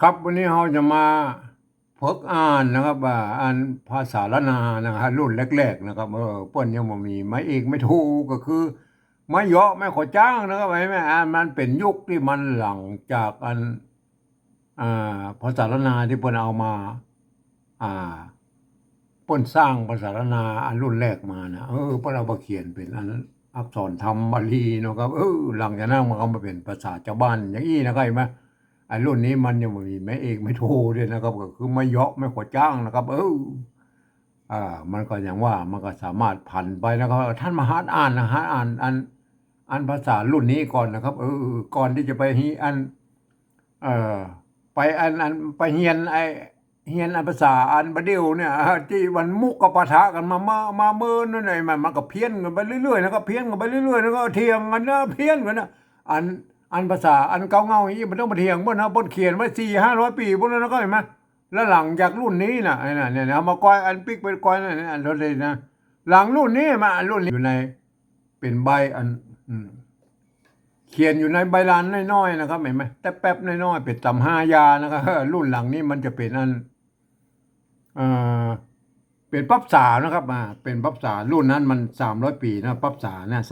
ครับวันนี้เราจะมาฝึกอ่านนะครับอ่านภาษาละนานะครับรุ่นแรกๆนะครับเปิ้นยังบ่มีไม่เอกไม่ถูกก็คือไม่เหยาะไม่ขอจ้างนะครับไอ้แม่อ่านมันเป็นยุคที่มันหลังจากอ่าภาษาละนาที่เปิ้นเอามาอ่าเปิ้นสร้างภาษาละนาอันรุ่นแรกมานะเปิ้นเอามาเขียนเป็นอันอักษรธรรมบาลีเนาะครับหลังจากนั้นมันก็มาเป็นภาษาชาวบ้านอย่างนี้นะครับเห็นไหม ไอ้รุ่นนี้มันยังไม่มีแม่เอกไม่โทด้วยนะครับก็คือไม่เยาะไม่ขอจ้างนะครับอ่ามันก็อย่างว่ามันก็สามารถผันไปนะครับท่านมาหัดอ่านนะฮะอ่านภาษารุ่นนี้ก่อนนะครับก่อนที่จะไปฮีเอ่อไปไปเฮียนอันภาษาอันบาเดียวเนี่ยที่วันมุกกับปะทะกันมาเมินนั่นไงมันก็เพี้ยนกันไปเรื่อยๆนะครับเพี้ยนกันไปเรื่อยๆแล้วก็เถียงกันนะเพี้ยนกันนะอันอันภาษาอันเก่าเงาอย่างนี้มันต้องมาเถียงบนนะบนเขียนไว้400-500 ปีบนนั้นก็เห็นไหมแล้วหลังจากรุ่นนี้นะไอ้น่ะเนี่ยเอามาก้อยอันปิกเป็นก้อยนั่นอันรถเลยนะหลังรุ่นนี้มาอันรุ่นนี้อยู่ในเป็นใบอันอืม เขียนอยู่ในใบลานน้อยๆนะครับเห็นไหมแต่แป๊บน้อยๆเป็นตำ5 ยานะครับรุ่นหลังนี้มันจะเป็นเอ่อเป็นปั๊บสานะครับเป็นปั๊บสารุ่นนั้นมัน300 ปีนะปั๊บสาเนี่ย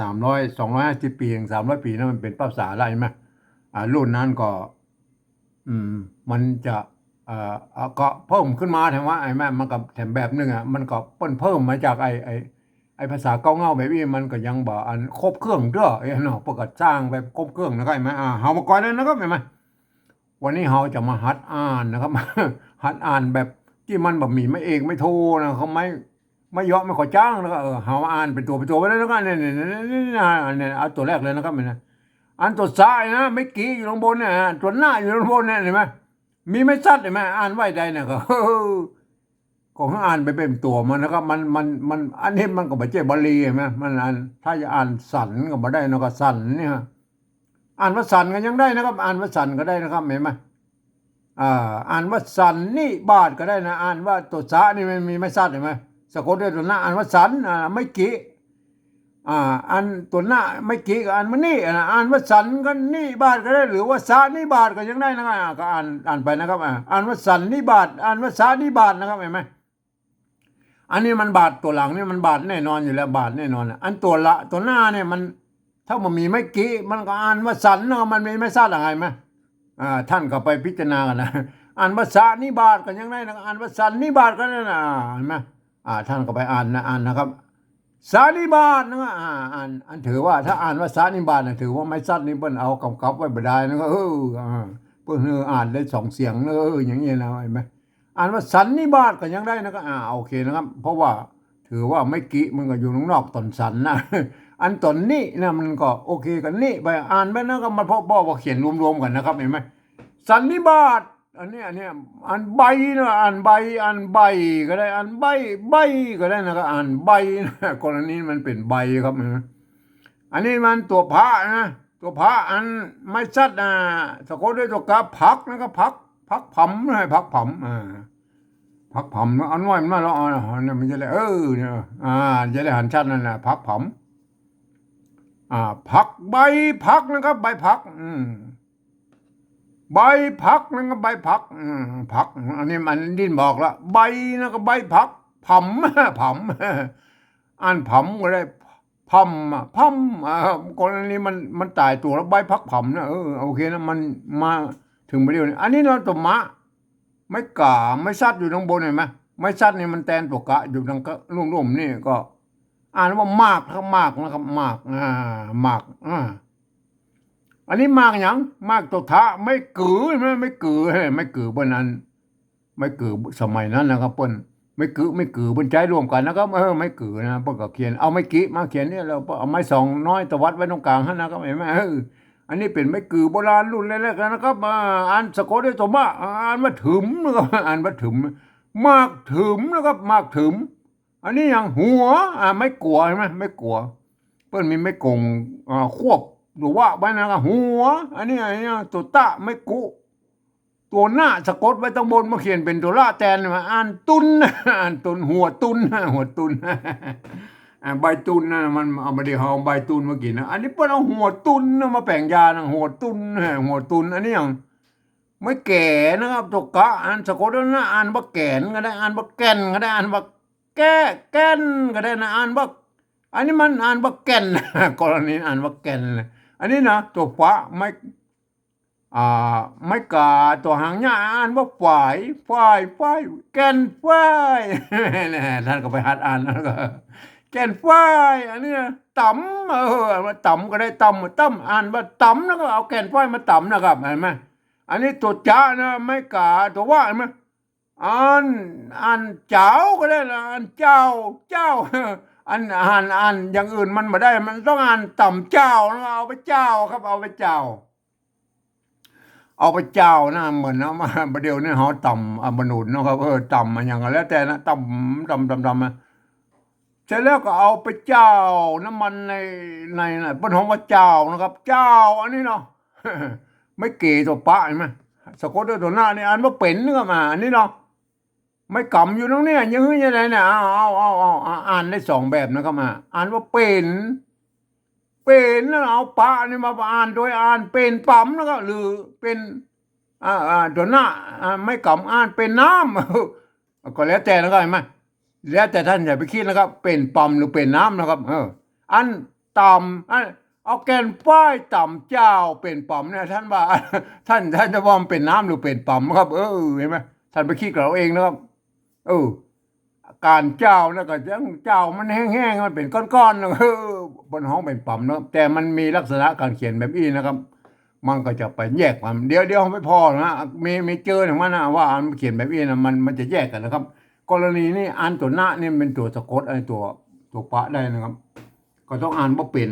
250 ปีถึง300 ปีนะมันเป็นปั๊บสาอะไรไหมรุ่นนั้นก็มันจะก็เพิ่มขึ้นมาแถมว่าไอ้แม่มันก็แถมแบบนึงมันก็เพิ่มมาจากไอ้ภาษาเก้าเงาแบบนี้มันก็ยังบ่อันครบเครื่องเด้อเนาะประกาศสร้างแบบครบเครื่องนะครับเห็นไหมเฮามาก่อนแล้วนะครับเห็นไหมวันนี้เฮาจะมาหัดอ่านนะครับหัดอ่านแบบที่มันแบบมีไม่เอกไม่โทนะเขาไม่เยาะไม่ขอจ้างแล้วก็เฮาอ่านเป็นตัวไปแล้วนะครับเนี่ยเอาตัวแรกเลยนะครับเนี่ยอันตัวซ้ายนะไม่กี่อยู่ข้างบนเนี่ยตัวหน้าอยู่ข้างบนเนี่ยเห็นไหมมีไม่ชัดเห็นไหมอ่านไว้ได้เนี่ยก็ ของอ่านไปเป็นตัวมันนะครับมันอันนี้มันก็ไม่ใช่บาลีใช่ไหมมันอ่านถ้าจะอ่านสันก็มาได้นะก็สันเนี่ยอ่านว่าสันก็ยังได้นะครับอ่านว่าสันก็ได้นะครับเห็นไหมอ่านว่าสันนี่บาทก็ได้นะอ่านว่าตัวสะนี่มันมีไม่ชัดเห็นไหมสะกดด้วยตัวหน้าอ่านว่าสันไม่กี่อันตัวหน้าไม่กี่กับอันมันนี่อ่านว่าสันก็นี่บาทก็ได้หรือว่าสะนี่บาทก็ยังได้นะครับก็อ่านไปนะครับอ่านว่าสันนี่บาทอ่านว่าสะนี่บาทนะครับเห็นไหม อันนี้มันบาดตัวหลังนี่มันบาดแน่นอนอยู่แล้วบาดแน่นอนอันตัวหน้าเนี่ยมันถ้ามันมีไม่กี่มันก็อ่านว่าสันเนาะมันไม่ทราบอะไรไหมท่านก็ไปพิจารณากันนะอ่านภาษานิบาตกันยังไงนะอ่านภาษานิบาตกันนะเห็นไหมท่านก็ไปอ่านนะครับสานิบาตนะอ่านถือว่าถ้าอ่านว่าสานิบาตนะถือว่าไม่ซัดนี่เปิ้นเอากำกับไว้บ่ได้นะก็เปิ้นอ่านได้2 เสียงอย่างเงี้ยนะเห็นไหม อ่านว่าสันนิบาตก็ยังได้นะก็โอเคนะครับเพราะว่าถือว่าไม่กี่มันก็อยู่ข้างนอกตอนสันนะอันตอนนี้นะมันก็โอเคกันนี่ไปอ่านไปนะก็มาพ่อว่าเขียนรวมๆกันนะครับเห็นไหมสันนิบาตอันเนี้ยอ่านใบนะอ่านใบก็ได้อ่านใบก็ได้นะก็อ่านใบนะกรณีมันเป็นใบครับอันนี้มันตัวพระนะตัวพระอันไม่ชัดสะกดด้วยตัวกาพักนะครับพักผำนะพักผำพักผำอันน้อยมันมาแล้วเนี่ยมันจะได้เนี่ยจะได้หันชัดนั่นแหละพักผำพักใบพักนะครับใบพักใบพักนะครับใบพักพักอันนี้มันดิ้นบอกแล้วใบนะก็ใบพักผำผำอ่านผำก็ได้พัมกรณีมันตายตัวแล้วใบพักผำนะโอเคนะมันมาถึงประเดี๋ยวนี้อันนี้เราตัวมะ ไม่กาไม่ซัดอยู่ตรงบนเห็นไหมไม่ซัดนี่มันแตนตัวกะอยู่ตรงก็รุ่มๆนี่ก็อ่านว่ามากครับมากนะครับมากมากอันนี้มากอย่างมากตัวทะไม่กือไม่กือไม่กือบนนั้นไม่กือสมัยนั้นนะครับเปิ้นไม่กือบนใจรวมกันนะครับไม่กือนะเปิ้นก็เขียนเอาไม่กี่มาเขียนเนี่ยเราเอาไม้สองน้อยตวัดไว้ตรงกลางฮะนะครับเห็นไหมอันนี้เป็นไม้กือโบราณรุ่นแรกๆนะครับอ่านสะกดด้วยตัวมาอ่านว่าถึมนะครับอ่านว่าถึมมากถึมนะครับมากถึมอันนี้อย่างหัวไม่กลัวใช่ไหมไม่กลัวเปิ้นมีไม่กงควบหรือว่าไว้นะครับหัวอันนี้ตัวตะไม่กุตัวหน้าสะกดไว้ตรงบนมาเขียนเป็นตัวละแตนมาอ่านตุนอ่านตุนหัวตุนหัวตุนใบตุนนะมันเอามาเดี๋ยวเอาใบตุนมากินนะอันนี้เปิ้นเอาหัวตุนมาแปลงยานะหัวตุนอันนี้อย่าง ไม่แก่นะครับตัวกะอ่านสะกดนะอ่านว่าแก่นก็ได้อ่านว่าแก่นก็ได้อ่านว่าแก่นก็ได้นะอ่านว่าอันนี้มันอ่านว่าแก่นกรณีอ่านว่าแก่นอันนี้นะตัวฟ้าอ่าไม่กาตัวหางยาอ่านว่าฝ่ายแก่นฝ่ายเนี่ยท่านก็ไปหัดอ่านแล้วก็แก่นฝ่ายอันนี้ต่ำมาต่ำก็ได้ต่ำอ่านว่าต่ำแล้วก็เอาแก่นฝ่ายมาต่ำนะครับเห็นไหมอันนี้ตัวจ้านะไม่กาตัวว่าเห็นไหมอ่านอ่านเจ้าก็ได้นะอ่านเจ้าอ่านอย่างอื่นมันไม่ได้มันต้องอ่านต่ำเจ้าแล้วเอาไปเจ้าครับเอาไปเจ้า เอาไปเจ้านะเหมือนนะมาประเดี๋ยวนี้เขาต่ำบรรนุนนะครับต่ำมันอย่างไรแล้วแต่นะต่ำนะเสร็จแล้วก็เอาไปเจ้าน้ำมันในนะบนของว่าเจ้านะครับ เจ้าอันนี้เนาะไม่เกตัวปะเห็นไหมสะกดด้วยตัวหน้านี่อ่านว่าเป็นเนื้อมาอันนี้เนาะไม่กำอยู่ตรงนี้ยังไงเนี่ยเอาอ่านได้สองแบบนะครับมาอ่านว่าเป็นแล้วเอาปะนี่มาอ่านโดยอ่านเป็นปั๊มแล้วก็หรือเป็นตัวหน้าไม่กำอ่านเป็นน้ำก็แล้วแต่นะครับเห็นไหมแล้วแต่ท่านอย่าไปคิดนะครับเป็นปั๊มหรือเป็นน้ำนะครับอันต่ำเอาแกนป้ายต่ำเจ้าเป็นปั๊มเนี่ยท่านว่าท่านจะว่ามันเป็นน้ำหรือเป็นปั๊มครับเห็นไหมท่านไปคิดกับเราเองนะครับการเจ้าแล้วก็ยังเจ้ามันแห้งๆมันเป็นก้อนๆนะบนห้องเป็นปั๊มเนาะแต่มันมีลักษณะการเขียนแบบนี้นะครับมันก็จะไปแยกมันเดี๋ยวไม่พอนะมีเจอหนึ่งมันนะว่าอันเขียนแบบนี้นะมันจะแยกกันนะครับ กรณีนี้อ่านตัวหน้านี่เป็นตัวสะกดไอ้ตัวปะได้นะครับ ก็ต้องอ่านว่าเป็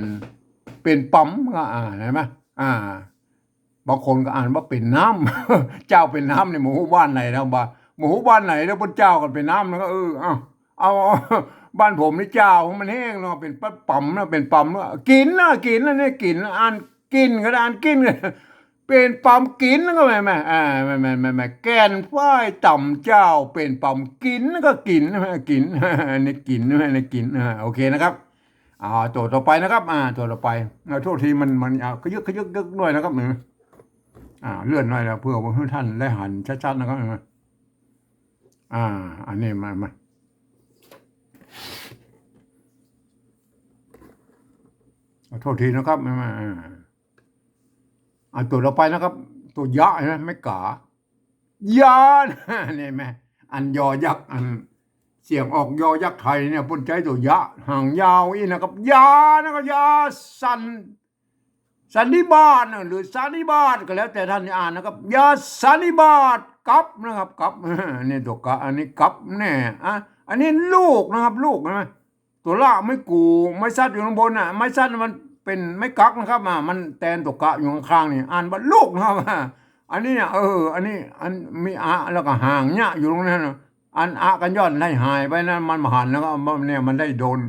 นปั๊มก็เห็นไหมบางคนก็อ่านว่าเป็นน้ำ เจ้าเป็นน้ำในหมู่บ้านไหนนะบ้าหมู่บ้านไหนแล้วพระเจ้ากันเป็นน้ำแล้วก็เอาบ้านผมนี่เจ้ามันแห้งเนาะเป็นปั๊มนะเป็นปั๊มนะกินนะนี่กินอ่านกินก็ได้อ่านกินเป็นปั๊มกินก็ไม่ไม่แกนฝ้ายต่ำเจ้าเป็นปั๊มกินก็กินกินนี่กินนี่กินโอเคนะครับตัวต่อไปนะครับตัวต่อไปโทษทีมันขยึกด้วยนะครับเลื่อนหน่อยนะเพื่อว่าท่านได้หันชัดๆนะครับอันนี้มาโทษทีนะครับตัวต่อไปนะครับ ตัวยะใช่ไหมไม่กายาเนี่ยไหมอันยอยักษ์อันเสียงออกยอยักษ์ไทยเนี่ยพ้นใจตัวยะห่างยาวอีนะครับยานะครับยาสันนิบาตหรือสันนิบาตก็แล้วแต่ท่านอ่านนะครับยาสันนิบาตกับนะครับกับนี่ตัวกะอันนี้กับแน่อันนี้ลูกนะครับลูกนะตัวละไม่กูไม่ซัดอยู่ข้างบนไม่ซัดมันเป็นไม่กักนะครับมันแตนตัวกะอยู่ข้างๆนี่อ่านว่าลูกนะครับอันนี้เนี่ยอันนี้อันมีแล้วก็ห่างเนี่ยอยู่ตรงนั้นอันกันยอดได้หายไปนะมันมาหันแล้วก็เนี่ยมันได้โดน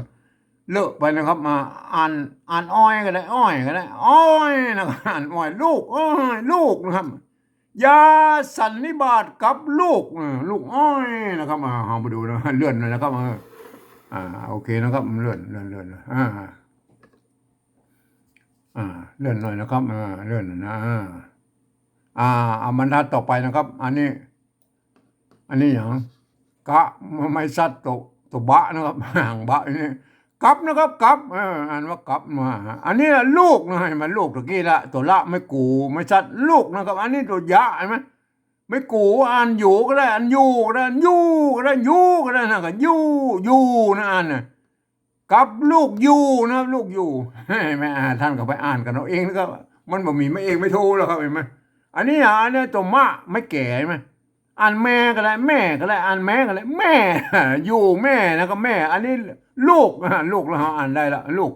เลอะไปนะครับมาอ่านอ้อยก็ได้อ้อยนะครับอ่านอ้อยลูกนะครับยาสันนิบาตกับลูกอ้อยนะครับเอาไปดูนะเลื่อนเลยนะครับโอเคนะครับเลื่อนเลื่อนเลื่อนเลื่อนหน่อยนะครับเลื่อนนะเอาบรรทัดต่อไปนะครับ อันนี้อย่างกะไม่ซัดตัวบะนะครับห่างบะนี่กับนะครับกับอ่านว่ากับมาอันนี้ลูกนะมันลูกตะกี้ละตัวละไม่กูไม่ซัดลูกนะครับ อันนี้ตัวยะเห็นไหมไม่กูอ่านอยู่ก็ได้อ่านอยู่ก็ได้ยูก็ได้นะก็ยูนะอ่านนะกับลูกยูนะลูกยูไม่ท่านก็ไปอ่านกันเอาเองนะครับมันบ่มีไม่เองไม่ถูกแล้วครับเห็นไหมอันนี้ตัวมะไม่แก่ไหมอ่านแม่ก็ได้อ่านแม่ก็ได้แม่อยู่แม่นะก็แม่ อันนี้ลูกแล้วเราอ่านได้ละลูก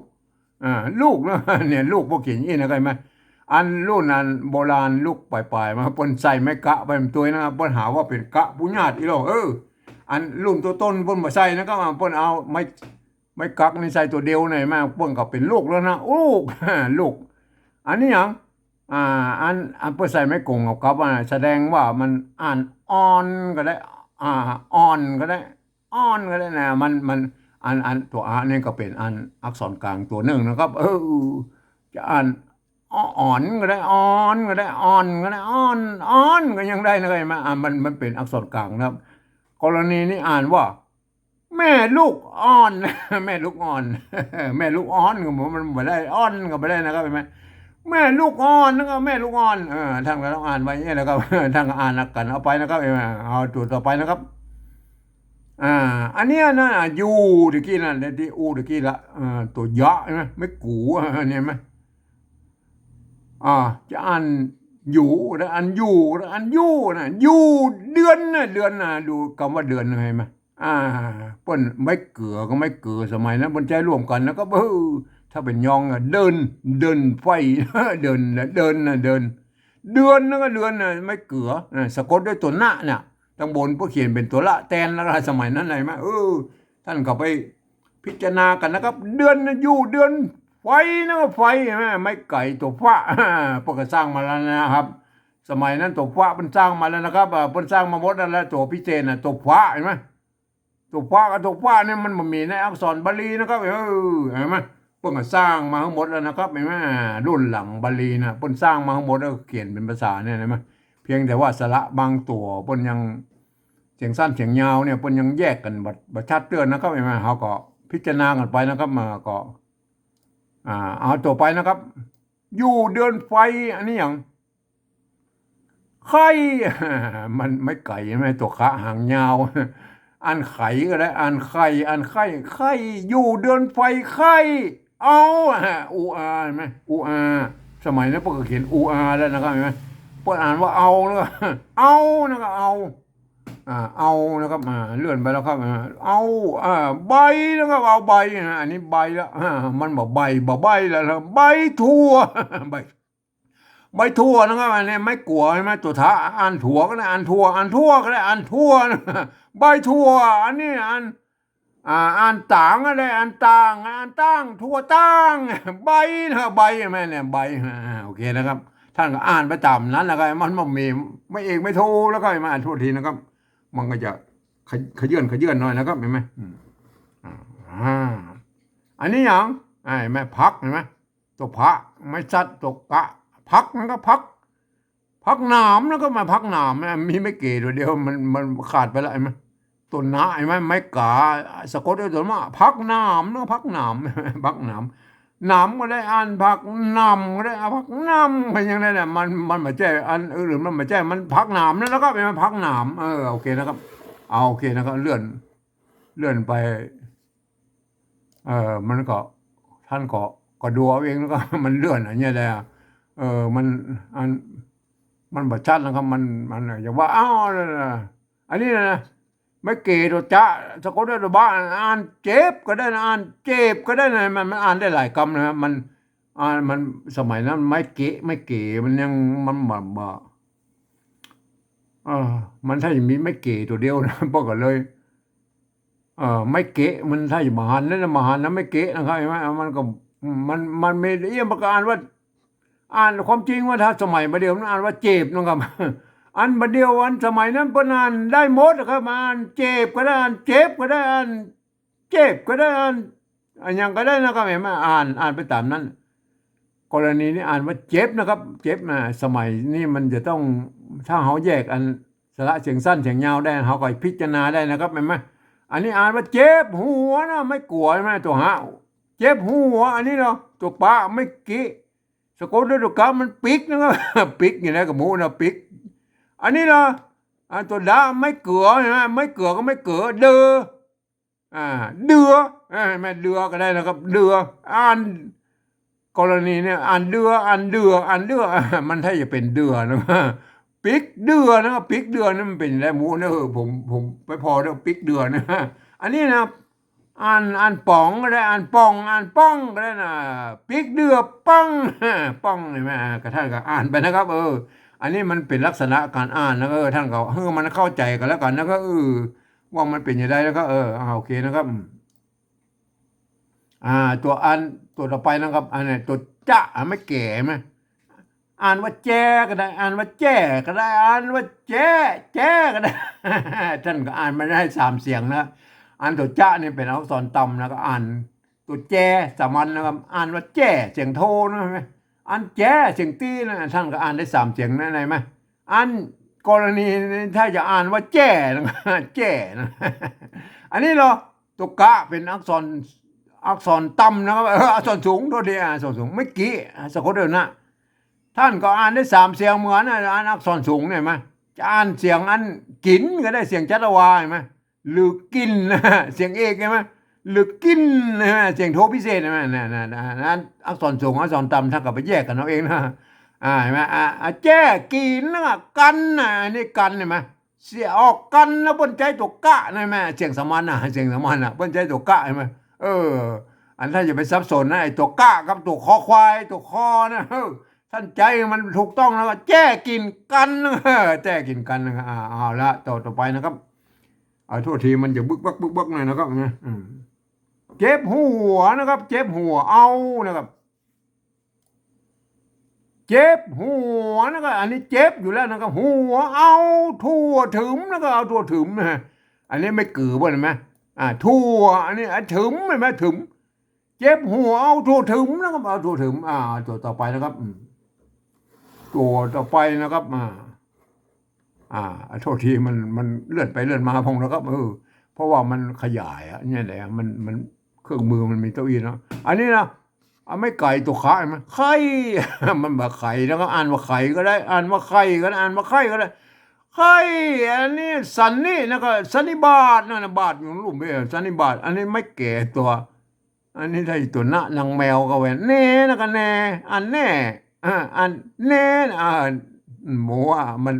ลูกนะเนี่ยลูกพวกเขียนอย่างนี้นะก็ไหมอันรุ่นอันโบราณลูกปลายๆมาปนใส่ไม่กะไปเป็นตัวนะครับปนหาว่าเป็นกะปุญญาติอีหรออันรุ่นตัวต้นปนมาใส่นะก็มาปนเอาไม่กักในใส่ตัวเดียวหน่อยมาปนก็เป็นลูกแล้วนะลูกอันนี้อย่างอันเพื่อใส่ไม่กงกับแสดงว่ามันอ่านอ่อนก็ได้อ่อนก็ได้นะมันอันตัวนี่ก็เป็นอักษรกลางตัวหนึ่งนะครับจะอ่าน อ่อนก็ได้อ่อนก็ได้อ่อนก็ได้อ่อนก็ยังได้นะเห็นไหมมันเป็นอักษรกลางนะครับกรณีนี้อ่านว่าแม่ลูกอ่อนแม่ลูกอ่อนแม่ลูกอ่อนก็มันไม่ได้อ่อนก็ไม่ได้นะครับเห็นไหมแม่ลูกอ่อนนะครับแม่ลูกอ่อนท่านก็ต้องอ่านไว้เนี่ยนะครับท่านก็อ่านกันเอาไปนะครับเห็นไหมเอาตัวต่อไปนะครับอ่าอันเนี้ยนะยูตะกี้นั่นที่อูตะกี้ละตัวยะใช่ไหมไม่กูเนี่ยไหม อ่าจะอ่านอยู่นะอ่านอยู่นะอ่านอยู่นะอยู่เดือนนะเดือนนะดูคำว่าเดือนเห็นไหมอ่าเปิ้นไม่เกือก็ไม่เกือสมัยนั้นบนใจร่วมกันแล้วก็ถ้าเป็นยองอ่ะเดินไฟเดินนะเดินนะเดินเดือนนะก็เดือนนะไม่เกือสะกดด้วยตัวหน้าเนี่ยตั้งบนพวกเขียนเป็นตัวละแตนแล้วสมัยนั้นอะไรไหมท่านก็ไปพิจารณากันนะครับเดือนนะอยู่เดือน ไฟนะไฟไม่ไก่ตัวฟ้าพวกก็สร้างมาแล้วนะครับ สมัยนั้นตัวฟ้ามันสร้างมาแล้วนะครับมันสร้างมาหมดแล้วตัวพิเศษนะตัวฟ้าเห็นไหมตัวฟ้ากับตัวฟ้าเนี่ยมันมีในอักษรบาลีนะครับเห็นไหมพวกก็สร้างมาทั้งหมดแล้วนะครับเห็นไหมรุ่นหลังบาลีนะเพิ่นสร้างมาทั้งหมดแล้วเขียนเป็นภาษาเนี่ยเห็นไหมเพียงแต่ว่าสระบางตัวเพิ่นยังเสียงสั้นเสียงยาวเนี่ยเพิ่นยังแยกกันบัดชัดเตือนนะครับเห็นไหมเขาก็พิจารณากันไปนะครับมาก็เอาต่อไปนะครับอยู่เดือนไฟอันนี้อย่างไข่มันไม่ไก่ไหมตัวขาหางยาวอันไข่ก็ได้อันไข่อันไข่อยู่เดือนไฟไข่เอาอูอาไหมอูอาสมัยนั้นพวกก็เขียนอูอาแล้วนะครับเห็นไหมพวกอ่านว่าเอานะครับเอานะครับเอานะครับเลื่อนไปแล้วครับเอาใบนะครับเอาใบอันนี้ใบแล้วมันบอกใบบอกใบแล้วใบทั่วใบใบทั่วนะครับอันนี้ไม่กลัวใช่ไหมตัวท้าอ่านถั่วก็ได้อ่านทั่วอ่านทั่วก็ได้อ่านทั่วใบทั่วอันนี้อ่านต่างก็ได้อ่านต่างอ่านตั้งทั่วตั้งใบนะใบแม่เนี่ยใบโอเคนะครับท่านก็อ่านไปตามนั้นนะครับมันมีไม่เอกไม่โทแล้วก็มาอ่านทั่วทีนะครับ มันก็จะขยื่นหน่อยนะครับเห็นไหมอ่าอันนี้อย่างแม่พักเห็นไหมตัวพระไม่ชัดตัวกะพักมันก็พักหนามแล้วก็มาพักหนามมีไม่เกตัวเดียวมันขาดไปแล้วเห็นไหมตัวหนาเห็นไหมไม่กาสะกดด้วยตัวมาพักหนามแล้วพักหนามพักหนามหนามก็ได้อ่านพักนำก็ได้พักนำเป็นยังไงเนี่ยมันมาแจ้อันหรือมันมาแจ้มันพักหนามนั่นแล้วก็เป็นพักหนามโอเคนะครับเอาโอเคนะครับเลื่อนไปมันก็ท่านก็ดูเอาเองแล้วก็มันเลื่อนอย่างเงี้ยเลยมันอันมันบัดชัดนะครับมันอย่างว่าอ้าวอันนี้นะไม่เกตัวจะสะกดด้วยตัวบ้าอ่านเจ็บก็ได้นะอ่านเจ็บก็ได้นะมันอ่านได้หลายคำนะมันสมัยนั้นไม่เก๋มันยังมันแบบเออมันถ้าอย่างนี้ไม่เก๋ตัวเดียวนะพวกก็เลยไม่เก๋มันถ้าอย่างมหันต์นั่นนะมหันต์นะไม่เก๋นะครับเห็นไหมมันก็มันไม่เอี่ยมประการว่าอ่านความจริงว่าถ้าสมัยมาเดียวนั้นอ่านว่าเจ็บนะครับอันมาเดียวอันสมัยนั้นปนอ่านได้หมดนะครับอ่านเจ็บก็ได้อ่านเจ็บก็ได้อ่านเจ็บก็ได้อ่านอย่างก็ได้นะครับเห็นไหมอ่านไปตามนั้น กรณีนี้อ่านว่าเจ็บนะครับเจ็บนะสมัยนี้มันจะต้องถ้าเขาแยกอันสระเสียงสั้นเสียงยาวได้เขาก็พิจารณาได้นะครับเห็นไหมอันนี้อ่านว่าเจ็บหัวนะไม่กลัวใช่ไหมตัวหาเจ็บหัวอันนี้เนาะตัวปะไม่กี้สะกดด้วยตัวกามันปิกนะครับปิกอย่างนี้กับหมูนะปิกอันนี้เนาะตัวดาไม่เกือใช่ไหมไม่เกือก็ไม่เกือเดือเดือไม่เดือก็ได้นะครับเดืออ่าน กรณีเนี่ยอ่านเดือมันถ้าจะเป็นเดือนะปิกเดือนะปิกเดือนี่มันเป็นอะไรหมูนะผมไปพอแล้วปิกเดือนะอันนี้นะอ่านป่องก็ได้อ่านป่องอ่านป้องก็ได้นะปิกเดือป้องป้องเลยไหมกระท่านก็อ่านไปนะครับอันนี้มันเป็นลักษณะการอ่านนะท่านก็มันเข้าใจกันแล้วกันนะก็ว่ามันเป็นอย่างไรแล้วก็โอเคนะครับตัวตัวต่อไปนะครับอันนี้ตัวจะไม่แก่ไหมอ่านว่าแจ้ก็ได้อ่านว่าแจ้ก็ได้อ่านว่าแจ้ก็ได้ท่านก็อ่านไม่ได้สามเสียงนะอ่านตัวจะนี่เป็นอักษรต่ำนะก็อ่านตัวแจ้สามัญนะครับอ่านว่าแจ้เสียงโทนะไหม อันแจ้เสียงตี้นะท่านก็อ่านได้3เสียงนะไหนไหมอันกรณีถ้าจะอ่านว่าแจ้นะแจ้นะอันนี้เหรอตัวกะเป็นอักษรต่ำนะครับอักษรสูงตัวเดียวอักษรสูงไม่กี่สะกดเดินนะท่านก็อ่านได้3เสียงเหมือนอ่านอักษรสูงเนี่ยไหมจะอ่านเสียงอันกินก็ได้เสียงจัตวาเห็นไหมหรือกินเสียงเอกใช่ไหมหรือกินเสียงโทพิเศษใช่ไหมนั่นอักษรสูงอักษรต่ำท่านก็ไปแยกกันเอาเองนะเห็นไหมแจ้กินนะกันนะนี่กันเห็นไหมเสียออกกันแล้วบนใจตัวกะใช่ไหมเสียงสมันนะเสียงสมันนะบนใจตัวกะใช่ไหมอันท่านอย่าไปซับซ้อนนะไอ้ตัวกะกับตัวคอควายตัวคอนะท่านใจมันถูกต้องแล้วแจ้กินกันแจ้กินกันนะเอาละต่อไปนะครับโทษทีมันจะบึกบักหน่อยนะครับนะเจ็บหัวนะครับเจ็บหัวเอานะครับเจ็บหัวนะครับอันนี้เจ็บอยู่แล้วนะครับหัวเอาทั่วถึงนะครับเอาทั่วถึงนะอันนี้ไม่กือบ่เห็นไหมทั่วอันนี้ถึงเห็นไหมถึงเจ็บหัวเอาทั่วถึงนะครับเอาทั่วถึงตัวต่อไปนะครับตัวต่อไปนะครับโทษทีมันเลื่อนไปเลื่อนมาพงนะครับเพราะว่ามันขยายเนี่ยแหละมันเครื่องมือมันมีเต้าอี้เนาะอันนี้นะไม่ไก่ตัวขาไหมไข่มันแบบไข่แล้วก็อ่านว่าไข่ก็ได้อ่านว่าไข่ก็ได้อ่านว่าไข่ก็ได้ไข่อันนี้สันนี่นะก็สันนิบาตนั่นนะบาทอยู่ลุ่มไปสันนิบาตอันนี้ไม่แก่ตัว อันนี้ได้ตัวหน้านางแมวก็เว้นแน่นะกันแน่อันแน่อันแน่หมูมัน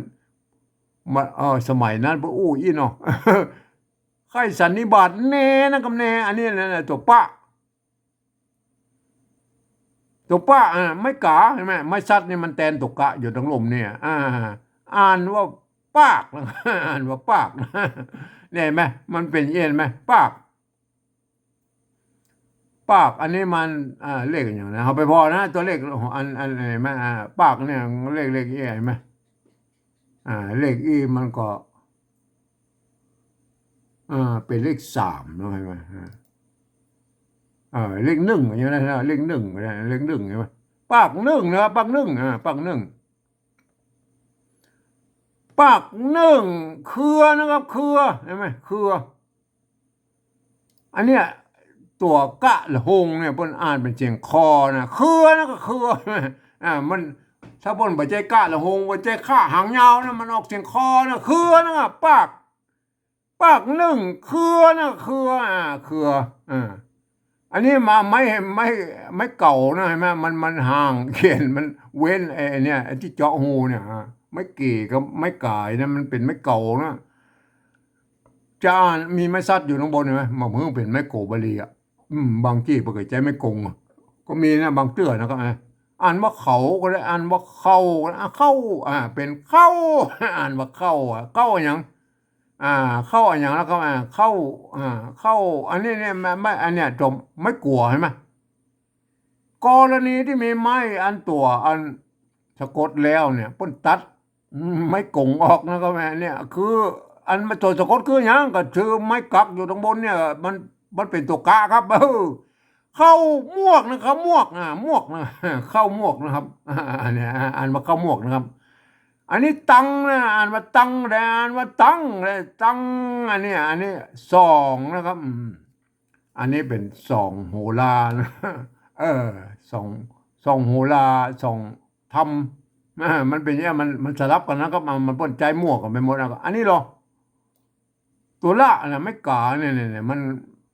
สมัยนั้นพวกอีเนาะไข่สันนิบาตแน่นะกับแน่อันนี้นะตัวป้าไม่กาใช่ไหมไม่ซัดนี่มันแตนตกกะอยู่ตรงลมเนี่ยอ่านว่าปากอ่านว่าปากเนี่ยไหมมันเป็นเย็นไหมปากอันนี้มันเลขอย่างนะเอาไปพอนะตัวเลขอันไหนไหมปากเนี่ยเลขเห็นไหมเลขอีมันก็เป็นเลข3นะใช่ไหมเลข1อย่างนี้นะเลข1เลข1ใช่ไหมปาก1นะครับปาก1ปาก1ปาก1เครือนะครับเครือใช่ไหมเครืออันเนี้ยตัวกะละหงเนี่ยเพิ่นอ่านเป็นเสียงคอนะเครือนะก็เครือมันถ้าเพิ่นบ่ใจกะละหงบ่ใจข้าหางยาวนะมันออกเสียงคอนะเครือนะปาก1เครือนะเครือเครืออันนี้มาไม่เก่านะเห็นไหมมันห่างเขียนมันเว้นไอ้เนี่ยที่เจาะหูเนี่ยไม่กี่ก็ไม่ก่ายนะมันเป็นไม่เก่านะจะอ่านมีไม้ซัดอยู่ข้างบนเห็นไหมมันเพิ่งเป็นไม้โกบาลีบางที่ปกติใจไม่กงก็มีนะบางเตื้อนะครับอ่านว่าเขาก็ได้อ่านว่าเข้าเข้าเป็นเข้าอ่านว่าเข้าเข้าอย่างเข้าอย่างแล้วก็เข้าเข้าอันนี้เนี่ยไม่อันเนี้ยจมไม่กลัวใช่ไหมกรณีที่มีไม้อันตัวอันสะกดแล้วเนี่ยป้นตัดไม่กงออกนะก็แม่เนี่ยคืออันมาตัวสะกดคืออย่างก็คือไม้กักอยู่ตรงบนเนี่ยมันเป็นตัวกะครับเข้ามวกนะครับมวกมวกนะเข้ามวกนะครับอันนี้อ่านว่าเข้ามวกนะครับอันนี้ตังนะอ่านว่าตังแต่อ่านว่าตังเลยตังอันนี้2นะครับอันนี้เป็น2โหรานะ2โหรา2ทำมันเป็นอย่างมันสลับกันนะครับมันป้นใจมั่วกันไปหมดนะอันนี้หรอตัวละนะไม่กาเนี่ยมัน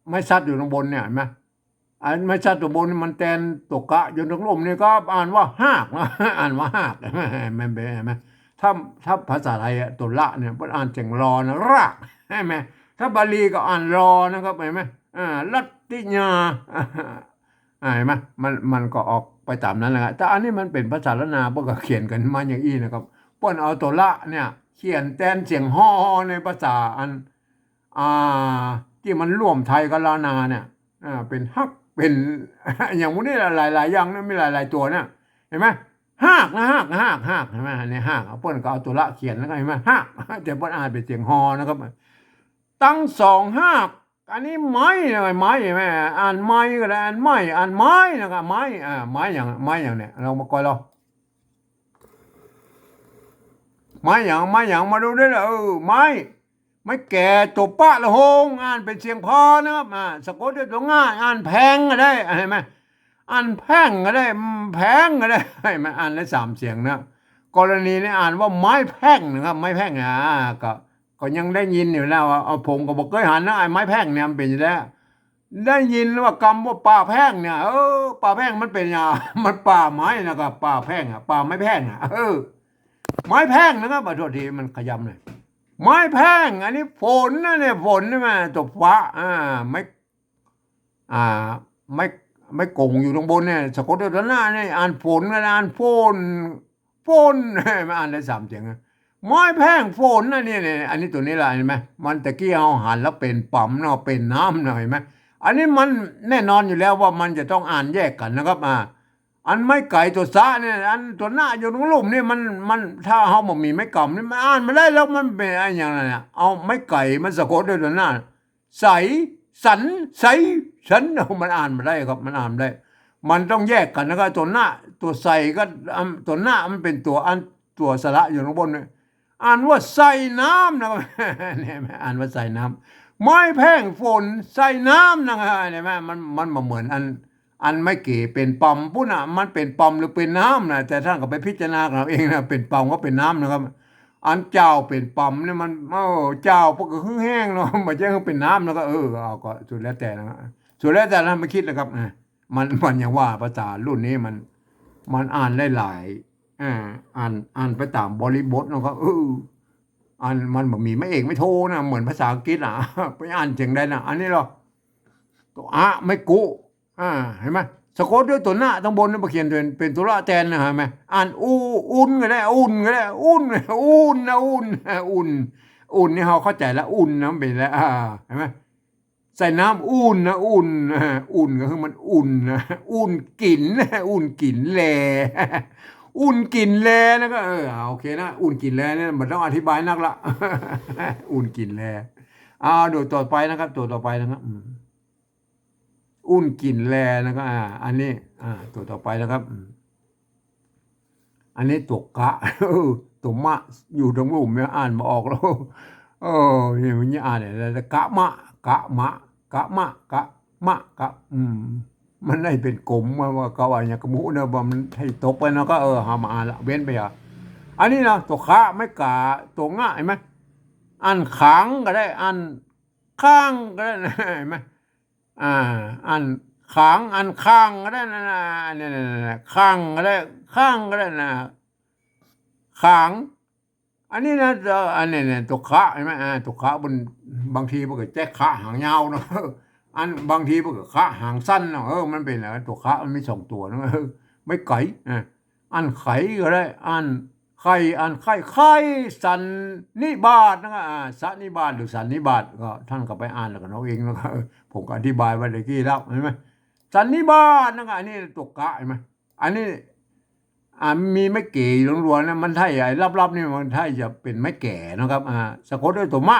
ไม่ซัดอยู่ตรงบนเนี่ยเห็นไหมอันไม่ชัดตัวบนมันแตนตกกะอยู่ตรงลมนี่ก็อ่านว่าหากนะอ่านว่าหากไม่เป็นไหมถ้าภาษาไทยตัวละเนี่ยมันอ่านเสียงรอนะรากใช่ไหมถ้าบาลีก็อ่านรอนะครับเห็นไหมลัตติญาเห็นไหมมันก็ออกไปตามนั้นแหละแต่อันนี้มันเป็นภาษาละนาพวกก็เขียนกันมาอย่างอี้นะครับป้นเอาตัวละเนี่ยเขียนแตนเสียงฮ่อในภาษาอันที่มันร่วมไทยกับละนาเนี่ยเป็นฮักเป็นอย่างพวกนี้หลายอย่างนะมีหลายตัวเนี่ยเห็นไหมหากนะหากเห็นไหมเนี่ยหากเปิ้นก็เอาตัวละเขียนแล้วก็เห็นไหมหากแต่เปิ้นอ่านเป็นเสียงฮอนะครับตั้ง2หาก อันนี้ไม้นะไม้ไหมอ่านไม้ก็ได้อ่านไม้อ่านไม้นะครับไม้ไม้อย่างเนี่ยเรามาก่อนเราไม้อย่างมาดูด้วยนะไม้แก่ตัวปะละหงอ่านเป็นเสียงพอนะครับสะกดด้วยตัวง่ายอ่านแพงก็ได้เห็นไหมอ่านแพงก็ได้แพงก็ได้เห็นไหมอ่านได้สามเสียงนะกรณีนี้อ่านว่าไม้แพงนะครับไม้แพงก็ยังได้ยินอยู่แล้วเอาผมก็บอกเคยหันนะไอ้ไม้แพงเนี่ยมันเป็นอย่างนี้ได้ยินว่ากำว่าป่าแพงเนี่ยป่าแพงมันเป็นอย่างมันป่าไม้นะครับป่าแพงป่าไม้แพงไม้แพงนะครับขอโทษทีมันขยำเลยไม้แพงอันนี้ฝนนะเนี่ยฝนใช่ไหมตกฟ้าไม่อ่าไม่ไม่กงอยู่ตรงบนเนี่ยสะกดด้วยตัวหน้าเนี่ยอ่านฝนกันอ่านฝนไม่อ่านได้สามเสียงไม้แพงฝนนะเนี่ยอันนี้ตัวนี้แหละเห็นไหมมันตะกี้เอาหันแล้วเป็นปั๊มเนาะเป็นน้ำหน่อยไหมอันนี้มันแน่นอนอยู่แล้วว่ามันจะต้องอ่านแยกกันนะครับอันไม้ไก่ตัวซะเนี่ยอันตัวหน้าอยู่ตรงลุ่มนี่มันถ้าเขาบอกมีไม้กำนี่มันอ่านไม่ได้แล้วมันเป็นอะไรอย่างนั้นเนี่ยเอาไม้ไก่มันสะกดด้วยตัวหน้าใสสันใสสันมันอ่านไม่ได้ครับมันอ่านไม่ได้มันต้องแยกกันนะครับตัวหน้าตัวใส่ก็ตัวหน้ามันเป็นตัวตัวสระอยู่ข้างบนเนี่ยอ่านว่าใส่น้ำนะครับเนี่ยอ่านว่าใส่น้ำไม้แพงฝนใส่น้ำนะครับเนี่ยมันมาเหมือนอันไม่เก๋เป็นปอมปุ่นมันเป็นปอมหรือเป็นน้ำนะแต่ท่านก็ไปพิจารณาเราเองนะเป็นปอมก็เป็นน้ำนะครับอันเจ้าเป็นปอมเนี่ยมันเจ้าพวกก็แห้งเนาะมันจะเป็นน้ำแล้วก็เอาก็สุดแล้วแต่นะครับสุดแล้วแต่ท่านไม่คิดนะครับมันอย่างว่าภาษารุ่นนี้มันอ่านได้หลายอ่านไปตามบริบทนะครับอ่านมันแบบมีไม่เอกไม่โทนะเหมือนภาษาอังกฤษไปอ่านเจ๋งได้นะอันนี้หรอตัวไม่กุเห็นไหมสะกดด้วยตัวหน้าตั้งบนนี่มาเขียนเป็นตัวละแทนนะเห็นไหมอ่านอุ่นก็ได้อุ่นก็ได้อุ่นนะอุ่นนี่เขาเข้าใจแล้วอุ่นนะเป็นแล้วเห็นไหมใส่น้ำอุ่นนะอุ่นก็คือมันอุ่นนะอุ่นกลิ่นอุ่นกลิ่นแลอุ่นกลิ่นแลนะก็โอเคนะอุ่นกลิ่นแลเนี่ยมันต้องอธิบายนักละอุ่นกลิ่นแลดูต่อไปนะครับตัวต่อไปนะครับอุ่นกลิ่นแลนะครับอันนี้ตัวต่อไปนะครับอันนี้ตัวกะตัวมะอยู่ตรงมุมเนี่ยอ่านมาออกแล้วนี่มันอ่านเนี่ยกะมะกะมะกะมะกะมะกะมันได้เป็นกลมว่าเขาว่าอย่างกระมุเนอะว่ามันให้ตกไปเนาะก็หามาอ่านละเว้นไปอันนี้นะตัวคะไม่กะตัวง่ายไหมอ่านขังก็ได้อ่านข้างก็ได้เห็นไหมอันขังอันข้างก็ได้นะเนี่ยข้างก็ได้ข้างก็ได้นะขังอันนี้นะอันนี้เนี่ยตัวขาเห็นไหมตัวขาบางทีมันก็แจ๊กขาหางยาวเนาะอันบางทีมันก็ขาหางสั้นเนาะมันเป็นอะไรตัวขามันมีสองตัวเนาะไม่ไก่อันไข่ก็ได้อันไข่อันไข่สันนิบาตนะครับสันนิบาตหรือสันนิบาตก็ท่านก็ไปอ่านแล้วกันเอาเองนะครับผมก็อธิบายไว้เมื่อกี้แล้วเห็นไหมสันนิบาตนะครับอันนี้ตัวกะเห็นไหมอันนี้มีไม่เก๋ล้วนๆนะมันไทยไอ้ลับๆนี่มันไทยจะเป็นไม่แก่นะครับสะกดด้วยตัวมะ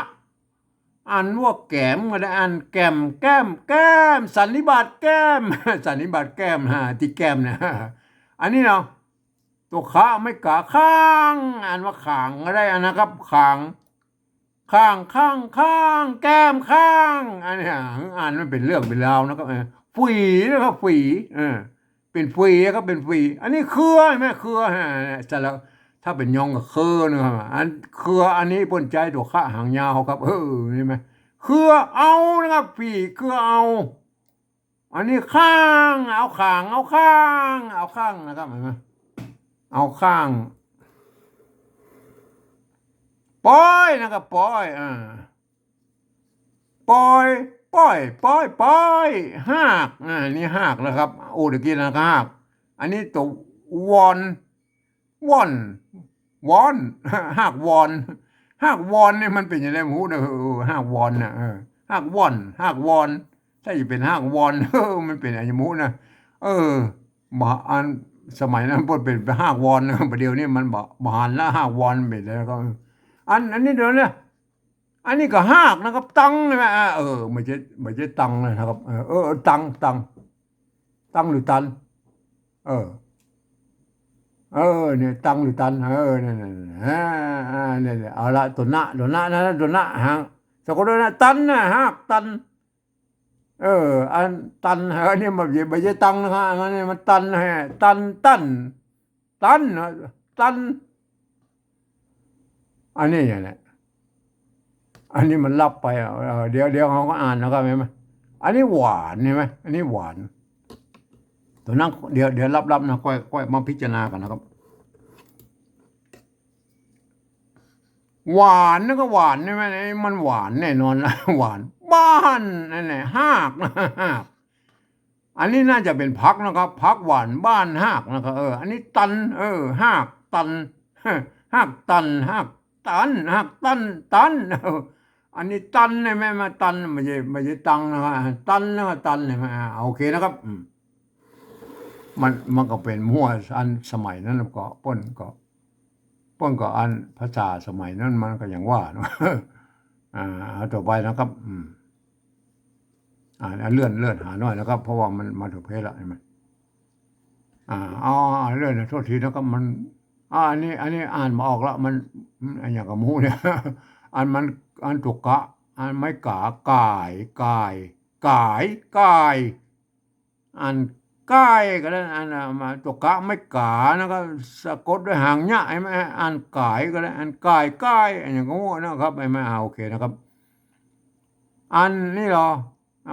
อ่านว่าแก้มก็ได้อ่านแก้มสันนิบาตแก้มสันนิบาตแก้มที่แก้มเนี่ยอันนี้เนาะตัวขาไม่กะข้างอ่านว่าขางก็ได้นะครับขางข้างแก้มข้างอันนี้อ่านมันเป็นเรื่องเป็นราวนะครับฝีนะครับฝีเป็นฝีก็เป็นฝีอันนี้เครือไหมเครือแต่ละถ้าเป็นยองกับเครือนะครับอันเครืออันนี้ปนใจตัวข้าหางยาวครับนี่ไหมเครือเอานะครับฝีเครือเอาอันนี้ข้างเอาข้างนะครับเห็นไหมเอาข้างปอยนะครับปอยปอยหากนี่หากนะครับโอ้เดี๋ยวกี้นะครับหากอันนี้ตัววอนวอนวอนหากวอนเนี่ยมันเป็นยังไงหมูนะหากวอนนะหากวอนถ้าจะเป็นหากวอนมันเป็นอะไรหมูนะมาอันสมัยนั้นพวกเป็นหากวอนนะประเดี๋ยวนี้มันบานละหากวอนเป็นแล้วก็อันนี้เดี๋ยวเนี่ย อันนี้ก็หากนะครับตังใช่ไหมไม่ใช่ตังนะครับตังหรือตันเออเออเนี่ยตังหรือตันเนี่ยเนี่ยเอาละตัวหน้านะตัวหน้าหางสะกดด้วยนะตันนะหากตันอันตันอันนี้มันไม่ใช่ตังนะครับอันนี้มันตันฮะตันตันอันนี้อย่างเนี้ยอันนี้มันรับไปเดี๋ยวเขาก็อ่านนะครับเห็นไหมอันนี้หวานใช่ไหมอันนี้หวานตัวนั้นเดี๋ยวรับนะค่อยมาพิจารณากันนะครับหวานนั่นก็หวานใช่ไหมมันหวานแน่นอนละหวานบ้านนั่นแหละหากนะหากอันนี้น่าจะเป็นพักนะครับพักหวานบ้านหากนะครับอันนี้ตันหากตันหากตันหากตันหากตันอันนี้ตันใช่ไหมมาตันไม่ใช่ตังนะครับตันนะครับตันใช่ไหมโอเคนะครับมันก็เป็นมั่วอันสมัยนั้นก็ป้นก็อันภาษาสมัยนั้นมันก็อย่างว่าเนาะเอาต่อไปนะครับเลื่อนหาหน่อยนะครับเพราะว่ามันมาถึงเพศละใช่ไหมเอาเลื่อนโทษทีนะครับมันอันนี้อ่านมาออกแล้วมันอันอย่างกับหมูเนี่ยอันตุกกะอันไม่กายอันกายก็ได้อันมาตุกกะไม่กานะครับสะกดด้วยหางเนี่ยใช่ไหมอันกายก็ได้อันกายอันอย่างกับหมูนะครับไม่โอเคนะครับอันนี่เหรอ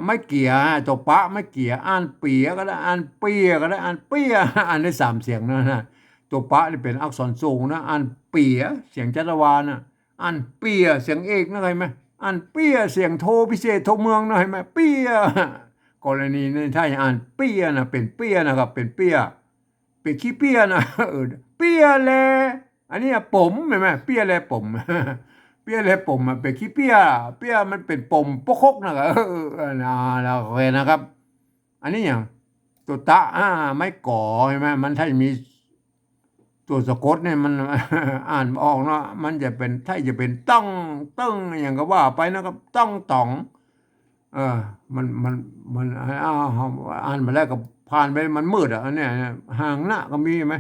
ไม่เกี่ยตัวปะไม่เกี่ยอ่านเปียก็ได้อ่านเปียก็ได้อ่านเปียอ่านได้สามเสียงนะตัวปะนี่เป็นอักษรสูงนะอ่านเปียเสียงจัตวานะอ่านเปียเสียงเอกนะเห็นไหมอ่านเปียเสียงโทพิเศษโทเมืองนะเห็นไหมเปียกรณีนี้ถ้าอ่านเปียนะเป็นเปียนะครับเป็นเปียเป็นขี้เปียนะเปียแลอันนี้ผมเห็นไหมเปียแลผมเปียเลยปมมันเป็นขี้เปียมันเป็นปมปกคกนะครับแล้วโอเคนะครับอันนี้อย่างตัวตะไม่ก่อใช่ไหมมันถ้ามีตัวสะกดเนี่ยมันอ่านออกเนาะมันจะเป็นถ้าจะเป็นต้องอย่างก็ว่าไปนะครับต้องตองเออมันอ่านมาแล้วก็ผ่านไปมันมืดอ่ะเนี่ยห่างหน้าก็มีไหม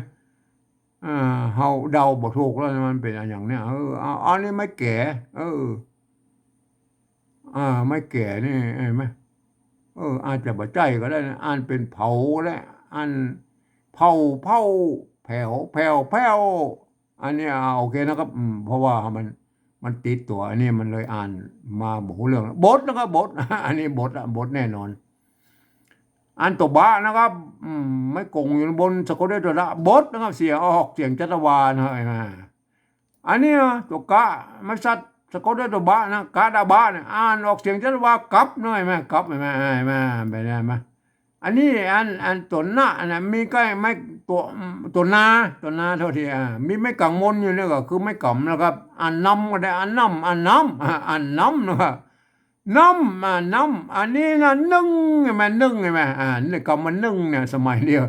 เฮาเดาบ่ถูกแล้วมันเป็นอย่างเนี้ยอันนี้ไม่แก่ไม่แก่นี่เห็นไหมอาจจะบ่ใจก็ได้นะอ่านเป็นเผาได้อ่านเผาแผ่วอันนี้โอเคนะครับเพราะว่ามันติดตัวอันนี้มันเลยอ่านมาบ่รู้เรื่องบทนะครับบทอันนี้บทแน่นอนอันตัวบะนะครับไม่กงอยู่บนสะกดด้วยตัวละบดนะครับเสียออกเสียงจัตวานะอันนี้ตัวกะไม่ชัดสะกดด้วยตัวบะนะกะดาบะเนี่ยอ่านออกเสียงจัตวากับหน่อยไหมกับไหมไปได้ไหมอันนี้อันตัวหน้านะมีก็ไม่ตัวนาเท่าที่มีไม่กังวลอยู่เนี่ยก็คือไม่กำนะครับอันน้ำก็ได้อันน้ำนะครับน้ำอันนี้นะนึ่งไงมันนึ่งไงมันนี่ก็มันนึ่งเนี่ยสมัยเดียว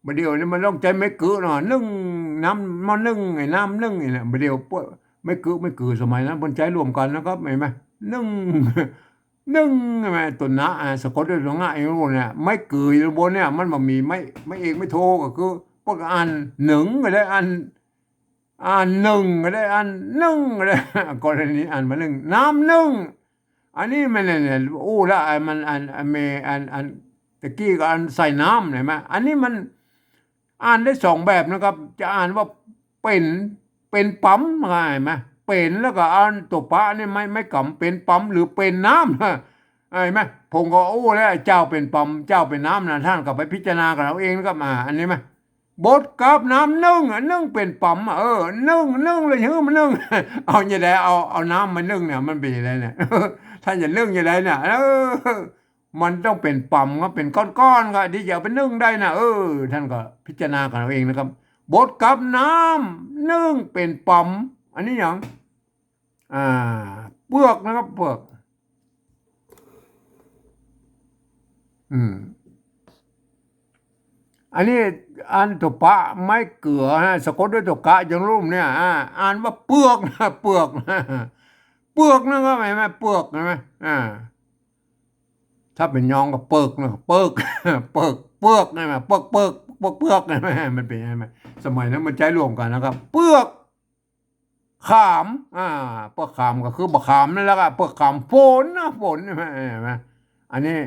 บัดเดียวนี่มันต้องใจไม่กือเนาะนึ่งน้ำมันนึ่งไงน้ำนึ่งไงเนี่ยบัดเดียวไม่กือสมัยนั้นคนใจรวมกันนะครับเห็นไหมนึ่งไงมันตัวนะสะกดด้วยตัวง่ายอย่างนู้นเนี่ยไม่กืออยู่บนเนี่ยมันมีไม่เอกไม่โทก็คือพวกอันหนึ่งก็ได้อันหนึ่งก็ได้อันนึ่งก็ได้กรณีอันมานึ่งน้ำนึ่งอันนี้มันเนี่ยแล้วมันอันตะกี้ก็อันใส่น้ำเห็นไหมอันนี้มันอ่านได้สองแบบนะครับจะอ่านว่าเป็นปั๊มไงไหมเป็นแล้วก็อ่านตัวปะนี่ไม่กำเป็นปั๊มหรือเป็นน้ำเห็นไหมผมก็แล้วเจ้าเป็นปั๊มเจ้าเป็นน้ำนะท่านก็ไปพิจารณากันเอาเองนะครับอันนี้ไหมบดกับน้ำนึ่งเป็นปั๊มนึ่งเลยมันนึ่งเอาอย่างไรเอาน้ำมานึ่งเนี่ยมันเป็นอะไรเนี่ยท่านอย่านึ่งอย่างไรเนี่ยมันต้องเป็นปั๊มก็เป็นก้อนๆก็ที่จะเอาไปนึ่งได้นะท่านก็พิจารณากันเอาเองนะครับบดกับน้ำนึ่งเป็นปั๊มอันนี้อย่างเปลือกนะครับเปลือกอันนี้อันตัวปะไม่เกลือสะกดด้วยตัวกะอย่างรูปเนี่ยอ่านว่าเปลือกนะเปลือก เปลือกนะครับเห็นไหมเปลือกเห็นไหมถ้าเป็นยองก็เปิกนะเปิกเปิกเปลือกใช่ไหมเปลือกใช่ไหมมันเป็นใช่ไหมสมัยนั้นมันใช้รวมกันนะครับเปลือกขามเปลือกขามก็คือบักขามนั่นแหละครับเปลือกขามฝนนะฝนใช่ไหมเห็นไหมอันนี้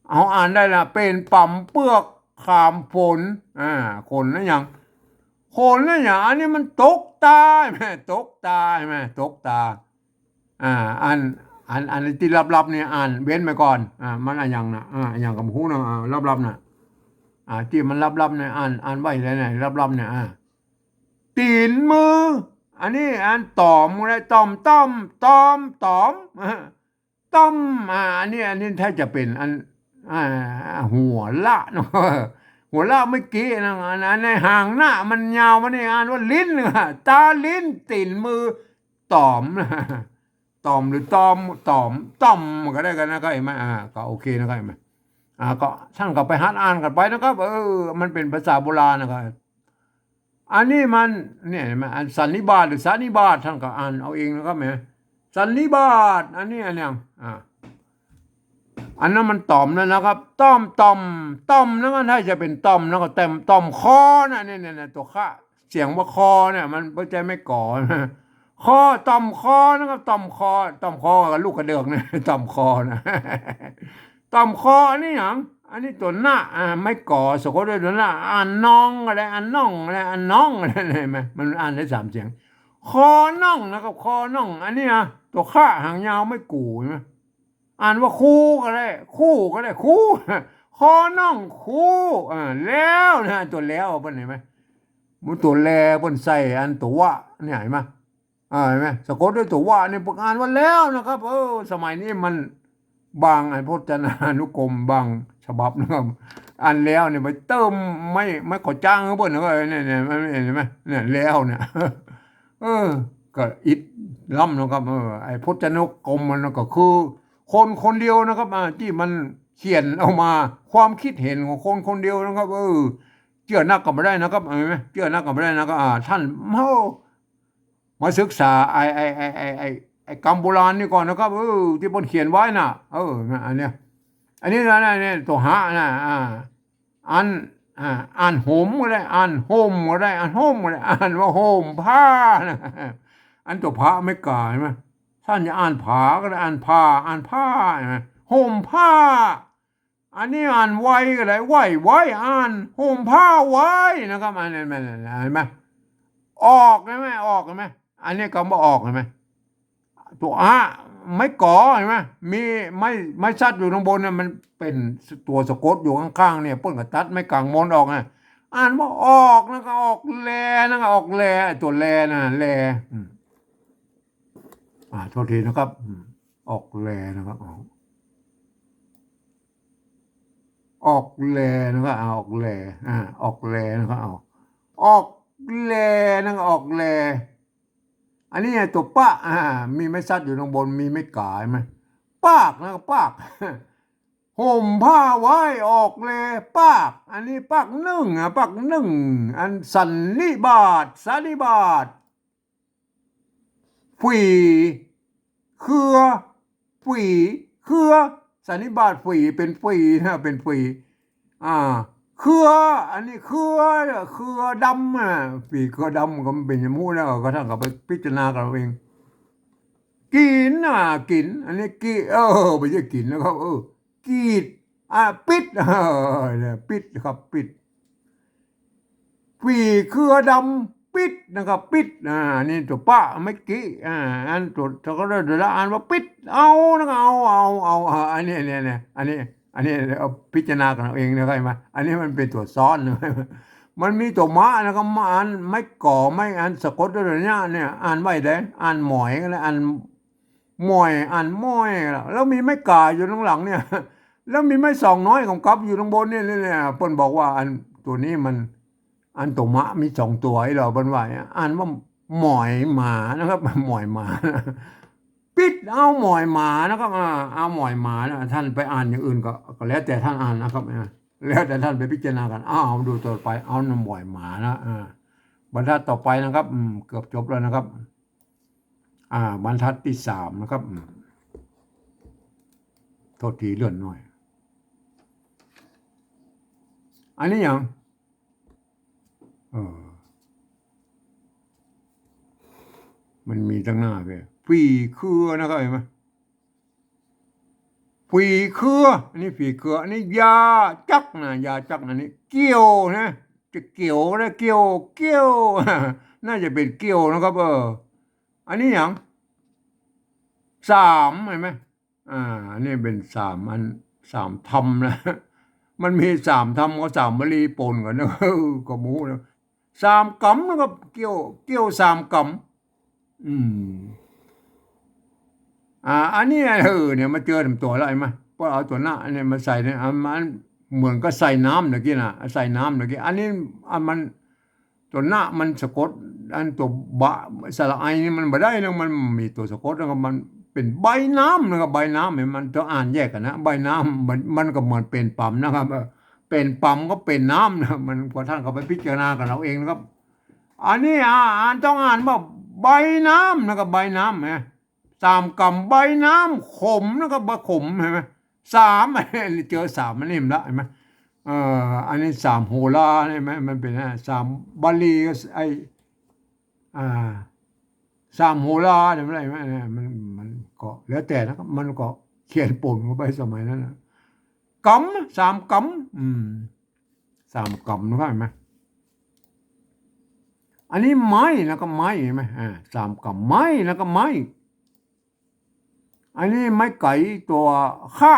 เอาอ่านได้ละเป็นปั่มเปลือกขามฝนคนนั่นอย่างคนนั่นอย่างอันนี้มันตกตาใช่ไหมตกตาใช่ไหมตกตาอ่าอันอันที่ลับๆเนี่ยอ่านเว้นไปก่อนมันอะไรอย่างนะอย่างกับหูนะลับๆนะที่มันลับๆเนี่ยอ่านไว้เลยเนี่ยลับๆเนี่ยตีนมืออันนี้อ่านตอมอะไรตอมอันนี้ถ้าจะเป็นอันหัวละเนาะหัวละเมื่อกี้นะอันในห่างหน้ามันยาวมันนี่อ่านว่าลิ้นตาลิ้นตีนมือตอมตอมหรือตอมก็ได้กันนะครับเห็นไหมก็โอเคนะครับเห็นไหมก็ท่านก็ไปหัดอ่านกันไปนะครับมันเป็นภาษาโบราณนะครับอันนี้มันเนี่ยเห็นไหมอันสันนิบาตหรือสานิบาตท่านก็อ่านเอาเองนะครับไหมสันนิบาตอันนี้อันยังอันนั้นมันต่อมแล้วนะครับต้อมนั่นมันถ้าจะเป็นต้อมแล้วก็เต็มต้อมคอนะเนี่ยตัวข้าเสียงว่าคอเนี่ยมันไม่ใจไม่ก่อนะคอต่อมคอนะครับต่อมคอกับลูกกระเดือกเนี่ยต่อมคอนะต่อมคออันนี้อย่างอันนี้ตัวหน้าไม่ก่อสะกดด้วยตัวหน้าอ่านน้องอะไรอ่านน้องอะไรอ่านน้องอะไรเห็นไหมมันอ่านได้3เสียงคอน่องนะครับคอน่องอันนี้ตัวข้าหางยาวไม่กูใช่ไหมอ่านว่าคู่ก็ได้คู่คอน่องคู่แล้วนะตัวแล้วเป็นเห็นไหมมันตัวแลเป็นใส่อันตัววะเนี่ยเห็นไหมเห็นไหมสะกดด้วยตัวว่านี่อ่านว่าแล้วนะครับสมัยนี้มันบางไอ้พจนานุกรมบางฉบับนะครับอ่านแล้วเนี่ยไปเติมไม่ขอจ้างเขาเพิ่นก็เนี่ยไม่เห็นไหมเนี่ยแล้วเนี่ยก็อิดล่ำนะครับไอ้พจนานุกรมมันก็คือคนเดียวนะครับที่มันเขียนออกมาความคิดเห็นของคนคนเดียวนะครับเชื่อนักก็ไม่ได้นะครับเห็นไหมเชื่อนักก็ไม่ได้นะครับท่านมาศึกษาไอ้กรรมโบราณนี่ก่อนนะครับที่บนเขียนไว้น่ะอันเนี้ยอันนี้นะเนี่ยตัวหานะอันอ่านโหมก็ได้อ่านโฮมก็ได้อ่านโฮมก็ได้อ่านว่าโฮมผ้านะอันตัวผ้าไม่กลายไหมท่านจะอ่านผาก็ได้อ่านผ้าใช่ไหมโฮมผ้าอันนี้อ่านไว้ก็ได้ไว้อ่านโฮมผ้าไว้นะครับอันนี้เห็นไหมออกใช่ไหมออกใช่ไหมอันนี้ก็มาออกใช่ไหมตัวไม่ก่อเห็นไหมมีไม่ชัดอยู่ตรงบนเนี่ยมันเป็นตัวสะกดอยู่ข้างๆเนี่ยเปิ้นก็ตัดไม่กลางมนออกไงอ่านว่าออกนะก็ออกแลนะก็ออกแลตัวแลนะแลโทษทีนะครับออกแลนะครับออกแลนะครับออกแลออกแลนะครับออกแลนะครับออกแลอันนี้ตัวปะมีไม่ซัดอยู่ตรงบนมีไม่กายไหมปากนะครับปากห่มผ้าไว้ออกเลยปากอันนี้ปากหนึ่งปากหนึ่งอันสันนิบาตสันนิบาตฝีเครือฝีเครือสันนิบาตฝีเป็นฝีนะเป็นฝีเครืออันนี้เครือดำฝีเครือดำก็เป็นยมูแล้วก็ท่านก็ไปพิจารณากันเองกินกินอันนี้กีไม่ใช่กินนะครับกีดปิดเนี่ยปิดครับปิดฝีเครือดำปิดนะครับปิดนี่ตัวป้าไม่กี้อันตัวก็เลยละอ่านว่าปิดเอานะครับเอาอันนี้เนี่ยอันนี้เอาพิจารณากันเองนะครับมาอันนี้มันเป็นตัวซ้อนเลยมันมีตัวมะนะครับมาอ่านไม่ก่อไม่อ่านสะกดด้วยเนี่ยอ่านไม่ได้อ่านหมอยอะไรอ่านมอยอ่านม้อยแล้วมีไม่กาอยู่ข้างหลังเนี่ยแล้วมีไม่สองน้อยของกับอยู่ข้างบนเนี่ยเปิ้นบอกว่าอันตัวนี้มันอันตัวมะมี2ตัวให้เราเปิ้นว่าอ่านว่าหมอยหมานะครับหมอยหมาปิดเอาหมอยหมานะครับเอาหมอยหมานะท่านไปอ่านอย่างอื่นก็แล้วแต่ท่านอ่านนะครับแล้วแต่ท่านไปพิจารณากันเอาดูต่อไปเอาหมอยหมานะบรรทัดต่อไปนะครับเกือบจบแล้วนะครับ บรรทัดที่3นะครับโทษทีเลื่อนหน่อยอันนี้อย่างมันมีตั้งหน้าไปฝีเครือนะครับเห็นไหมฝีเครืออันนี้ฝีเครืออันนี้ยาจักนะยาจักนะนี่เกี่ยวนะจะเกี่ยวนะเกี่ยวน่าจะเป็นเกี่ยวนะครับอันนี้อย่าง3เห็นไหมอันนี้เป็น3ธรรมนะมันมี3ธรรมกับ3วลีปนกันนะก็หมูนะ3 กำนะครับเกี่ยว3 กำอันนี้เนี่ยมาเจอตัวอะไรมาพอเอาตัวหน้าอันนี้มาใส่เนี่ยมันเหมือนก็ใส่น้ำเมื่อกี้นะใส่น้ำเมื่อกี้อันนี้มันตัวหน้ามันสะกดอันตัวบะสระไอนี่มันไม่ได้นะมันมีตัวสะกดแล้วก็มันเป็นใบน้ำนะครับใบน้ำเนี่ยมันต้องอ่านแยกกันนะใบน้ำมันก็เหมือนเป็นปั๊มนะครับเป็นปั๊มก็เป็นน้ำนะมันพอท่านเขาไปพิจารณากันเราเองนะครับอันนี้อ่านต้องอ่านว่าใบน้ำนะครับใบน้ำไง3 กำใบน้ำขมนะครับบะขมเห็นไหม3เจอ3มันนิ่มละเห็นไหมอันนี้3 โหราใช่ไหมมันเป็น3 บาลีก็3 โหราเนี่ยไม่ได้ไหมมันก็แล้วแต่นะครับมันก็เขียนป่นเข้าไปสมัยนั้นนะกำ3 กำ3 กำนะครับเห็นไหมอันนี้ไม้แล้วก็ไม้เห็นไหม3 กำไม้แล้วก็ไม้อันนี้ไม้ไก่ตัวข้า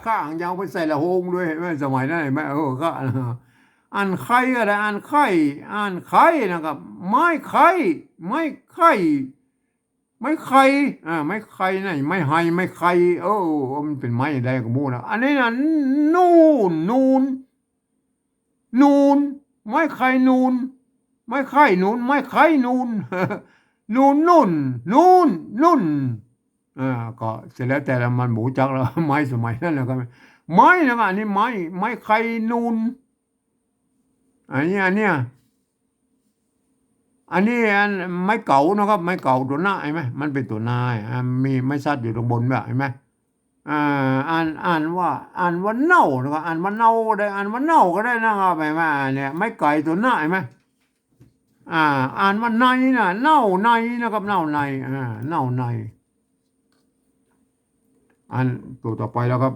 หางยาวไปใส่ละโฮงด้วยไม่สมัยนั้นไหมข้าอันไข่ก็ได้อันไข่นะครับไม้ไข่ไม่ไข่ไม่ไข่ไม่ไข่ไหนไม่ไฮไม่ไข่มันเป็นไม้ใดก็มูนะอันนี้นะนูนไม่ไข่นูนไม่ไข่นูนไม่ไข่นูนนุ่นก็เสร็จแล้วแต่ละมันหมูจักแล้วไม้สมัยนั้นแล้วก็ไม้นะครับอันนี้ไม้ไข่นูนอันนี้อันไม้เก่านะครับไม้เก่าตัวหน้าเห็นไหมมันเป็นตัวหน้ามีไม้ซัดอยู่ตรงบนแบบเห็นไหมอ่านว่าเน่านะครับอ่านว่าเน่าได้อ่านว่าเน่าก็ได้นะครับเห็นไหมเนี่ยไม้ไก่ตัวหน้าเห็นไหมอ่านว่าในนะเน่าในนะครับเน่าในเน่าในอันตัวต่อไปแล้วครับ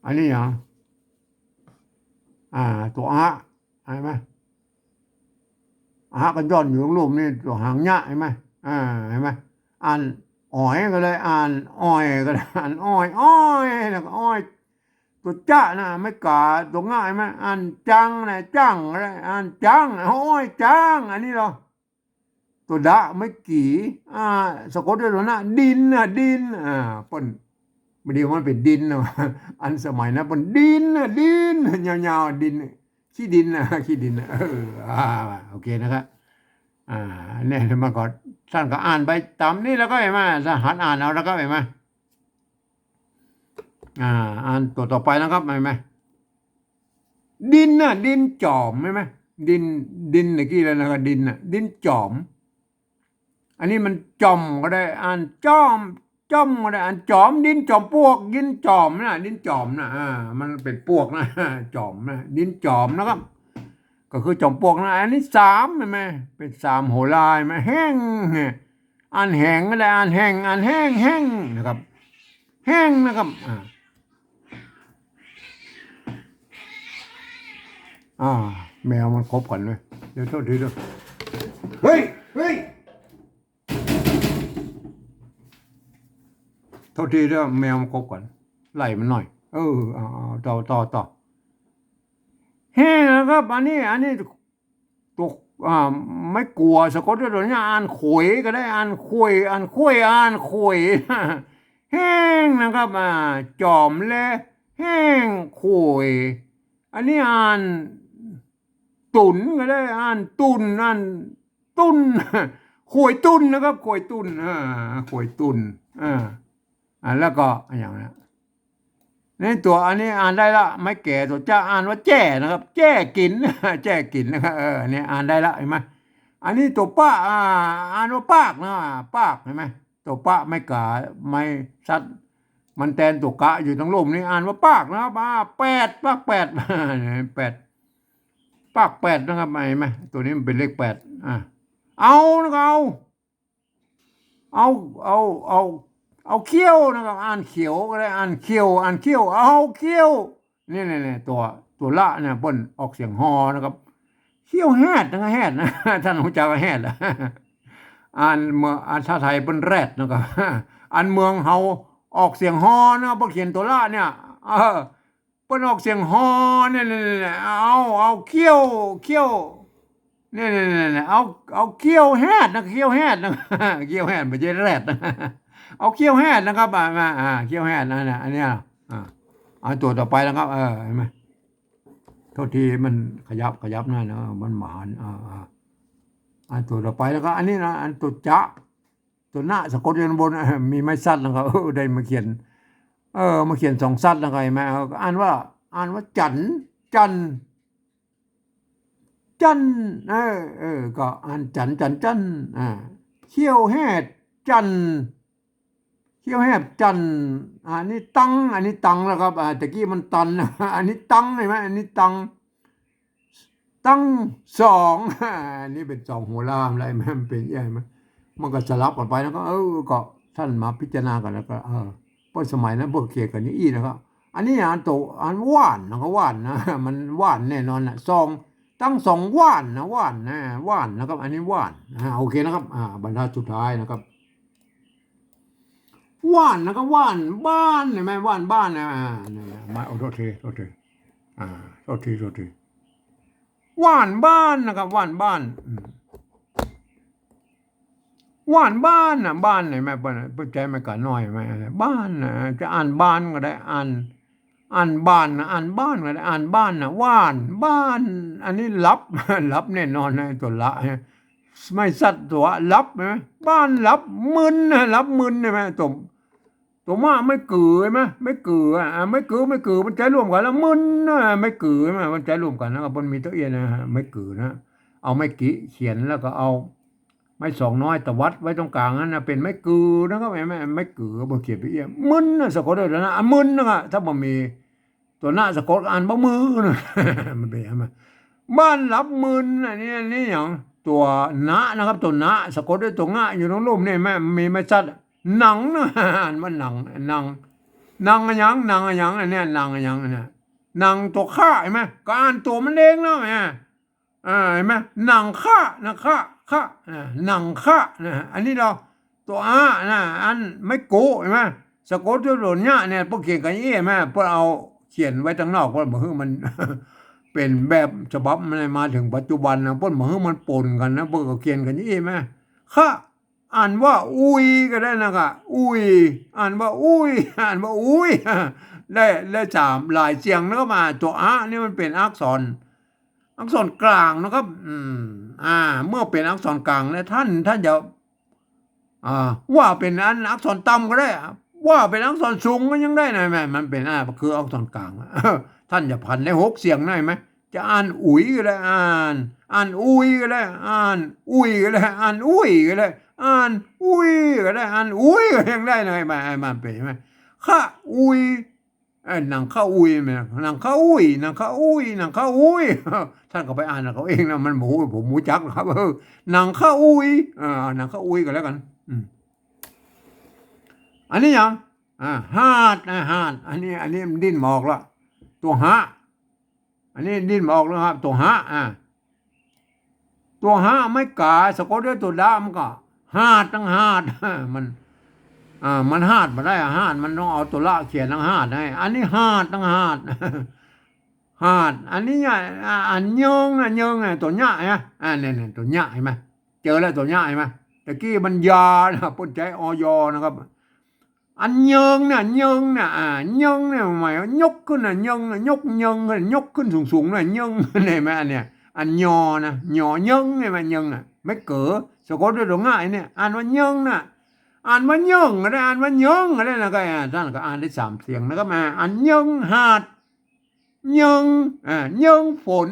อันนี้อย่างตัวเห็นไหมกันย้อนอยู่ตรงรูปนี่ตัวหางยะเห็นไหมเห็นไหมอ่านอ้อยก็เลยอ่านอ้อยก็ได้อ่านอ้อยแล้วก็อ้อยตัวจ้านะไม่กาตัวง่ายไหมอ่านจังนะจังอะไรอ่านจังอ้อยจังอันนี้เหรอตัวดะไม่กี่สะกดด้วยตัวนะดินปนไม่ดีมันเป็นดินนะอันสมัยนะปนดินยาวๆดินขี้ดินขี้ดินโอเคนะครับเนี่ยมาก่อนท่านก็อ่านไปตามนี้แล้วก็เห็นไหมหัดอ่านเอาแล้วก็เห็นไหมอ่านตัวต่อไปนะครับเห็นไหมดินจอมใช่ไหมดินเมื่อกี้แล้วนะครับดินจอมอันนี้มันจอมก็ได้อ่านจอมก็ได้อ่านจอมดินจอมปวกดินจอมนะดินจอมนะมันเป็นปวกนะจอมนะดินจอมนะครับก็คือจอมปลวกนะอันนี้3ใช่ไหมเป็น3 โหราใช่ไหมแห้งอ่านแห้งก็ได้อ่านแห้งนะครับแห้งนะครับแมวมันคบกันเลยเดี๋ยวโทษทีด้วยเฮ้ยโทษทีด้วยแมวมันคบกันไล่มันหน่อยต่อแห้งนะครับอันนี้ตัวไม่กลัวสะกดด้วยตัวนี้อ่านขวยก็ได้อ่านขวยแห้งนะครับจอมและแห้งขวยอันนี้อ่านตุนก็ได้อ่านตุนขวยตุนนะครับขวยตุนขวยตุนแล้วก็อย่างนี้นี่ตัวอันนี้อ่านได้ละไม่แก่ตัวจะอ่านว่าแจ้นะครับแจ้กินนะครับเนี่ยอ่านได้ละเห็นไหม อันนี้ตัวป้าอ่านว่าปากนะปากเห็นไหมตัวป้าไม่กาไม่สัตว์มันแทนตัวกะอยู่ทั้งลมนี่อ่านว่าปากนะครับแปดปากแปดแปดปากแปดนะครับเห็นไหมตัวนี้มันเป็นเลขแปดเอานะครับเอาเอาเอาเอาเขี้ยวนะครับอ่านเขียวก็ได้อ่านเขี้ยวอ่านเขี้ยวเอาเขี้ยวนี่ตัวละเนี่ยเปิ้นออกเสียงฮอนะครับเขี้ยวแฮดนะแฮดนะท่านรู้จักแฮดละอ่านเมืองอ่านชาไทยเปิ้นแรดนะครับอ่านเมืองเฮาออกเสียงฮอนะพอเขียนตัวละเนี่ยเปิ้นออกเสียงฮอเนี่ยเอาเขี้ยวเนี่ยเอาเขี้ยวแฮดนะเขี้ยวแฮดนะเขี้ยวแฮดไม่ใช่แรดนะเอาเขี้ยวแฮดนะครับเขี้ยวแฮดนั่นนะอันเนี้ยเอาตัวต่อไปนะครับเห็นไหมโทษทีมันขยับนั่นนะมันหมานอันตัวต่อไปแล้วก็อันนี้นะอันตัวจะตัวหน้าสะกดอยู่บนมีไม้สั้นนะครับได้มาเขียนมาเขียนสองสั้นแล้วก็เห็นไหมอ่านว่าจันก็อ่านจันเขี้ยวแฮดจันเขี้ยวแฮดจันอันนี้ตังแล้วครับตะกี้มันตันอันนี้ตังเห็นไหมอันนี้ตังสองอันนี้เป็นสองหัวล่ามอะไรมันเป็นยังไงมันก็สลับกันไปแล้วก็ก็ท่านมาพิจารณากันแล้วก็เพราะสมัยนั้นพวกเขียนกันนี่นะครับอันนี้อ่านว่านนะครับว่านนะมันว่านแน่นอนนะตั้งสองว่านนะว่านนะครับอันนี้ว่านโอเคนะครับบรรทัดสุดท้ายนะครับว่านนะครับว่านบ้านเห็นไหมว่านบ้านนะมาโทษทีโทษทีว่านบ้านนะครับว่านบ้านนะบ้านไหนแม่เปิ้นใจไม่กันน้อยไหมบ้านนะจะอ่านบ้านก็ได้อ่านบ้านนะอ่านบ้านก็ได้อ่านบ้านนะว่านบ้านอันนี้รับแน่นอนนะตัวละไม่สัตว์ตัวรับไหมบ้านรับมึนรับมึนใช่ไหมตัวมาไม่กือไหมไม่กือไม่กือมันใจรวมกันแล้วมึนไม่กือไหมมันใจรวมกันนะครับมันมีตัวเอียนะไม่กือนะเอาไม่กี่เขียนแล้วก็เอาไม่สองน้อยตวัดไว้ตรงกลางนั่นนะเป็นไม่กือนะครับไม่กือบ่เขียนไปเอียมึนสะกดได้แล้วนะมึนนะถ้าบ่มีตัวหน้าสะกดอ่านบ่มือนะมันเป็นยังไงบ้านรับมึนอันนี้อย่างตัวนะนะครับตัวนะสะกดด้วยตัวงะอยู่ตรงรูปนี่แม่มีไม่ชัดหนังนะอ่านว่าหนังอะไรยังอันเนี้ยหนังอะไรยังเนี่ยหนังตัวข้าเห็นไหมก็อ่านตัวมันเองนะแม่เห็นไหมหนังข้าหนังข้าอันนี้เราตัวนะอันไม่โกเห็นไหมสะกดด้วยตัวเนี้ยเนี่ยพวกเขียนกันเห็นไหมพวกเอาเขียนไว้ทางนอกเพราะมันเป็นแบบฉบับมันมาถึงปัจจุบันนะพวกมันปนกันนะพวกเขียนกันเห็นไหมข้าอ่านว่าอุ้ยก็ได้นะครับอุ้ยอ่านว่าอุ้ยได้สามหลายเสียงแล้วก็มาตัวนี่มันเป็นอักษรกลางนะครับเมื่อเป็นอักษรกลางแล้วท่านจะว่าเป็นอักษรต่ำก็ได้ว่าเป็นอักษรสูงก็ยังได้นะแม่มันเป็นคืออักษรกลางท่านจะพันได้6เสียงได้ไหมจะอ่านอุ๋ยก็ได้อ่านอุ้ยก็ได้อ่านอุ้ยก็ได้อ่านอุ้ยก็ได้อ่านอุ้ยก็ได้อ่านอุ้ยก็ยังได้เลยมาเป็นไหมข้าอุ้ยนางข้าอุ้ยไหมนางข้าอุ้ยท่านก็ไปอ่านเขาเองนะมันผมมูจักนะครับนางข้าอุ้ยนางข้าอุ้ยก็แล้วกันอันนี้ยังฮาดอันนี้มันดิ้นหมอกละตัวฮะอันนี้ดิ้นหมอกแล้วครับตัวฮะไม่กาสะกดด้วยตัวดามันก็ฮาดตั้งฮาดมันฮาดมาได้ฮาดมันต้องเอาตัวละเขียนตั้งฮาดให้อันนี้ฮาดตั้งฮาดอันนี้อันยงตัวหญ้าเนี่ยตัวหญ้าเห็นไหมเจอแล้วตัวหญ้าเห็นไหมตะกี้มันยานะป้นใจอยนะครับอันยงเนี่ยหมายยกขึ้นยกขึ้นสูงเลยยงเนี่ยไหมอันเนี้ยอันยอนะยงเนี่ยมันยงไม่เก๋สะกดด้วยตัวง่ายเนี่ยอ่านว่ายงนะอ่านว่ายงก็ได้อ่านว่ายงก็ได้นะก็ท่านก็อ่านได้3เสียงนะครับมาอันยงหาดยงฝน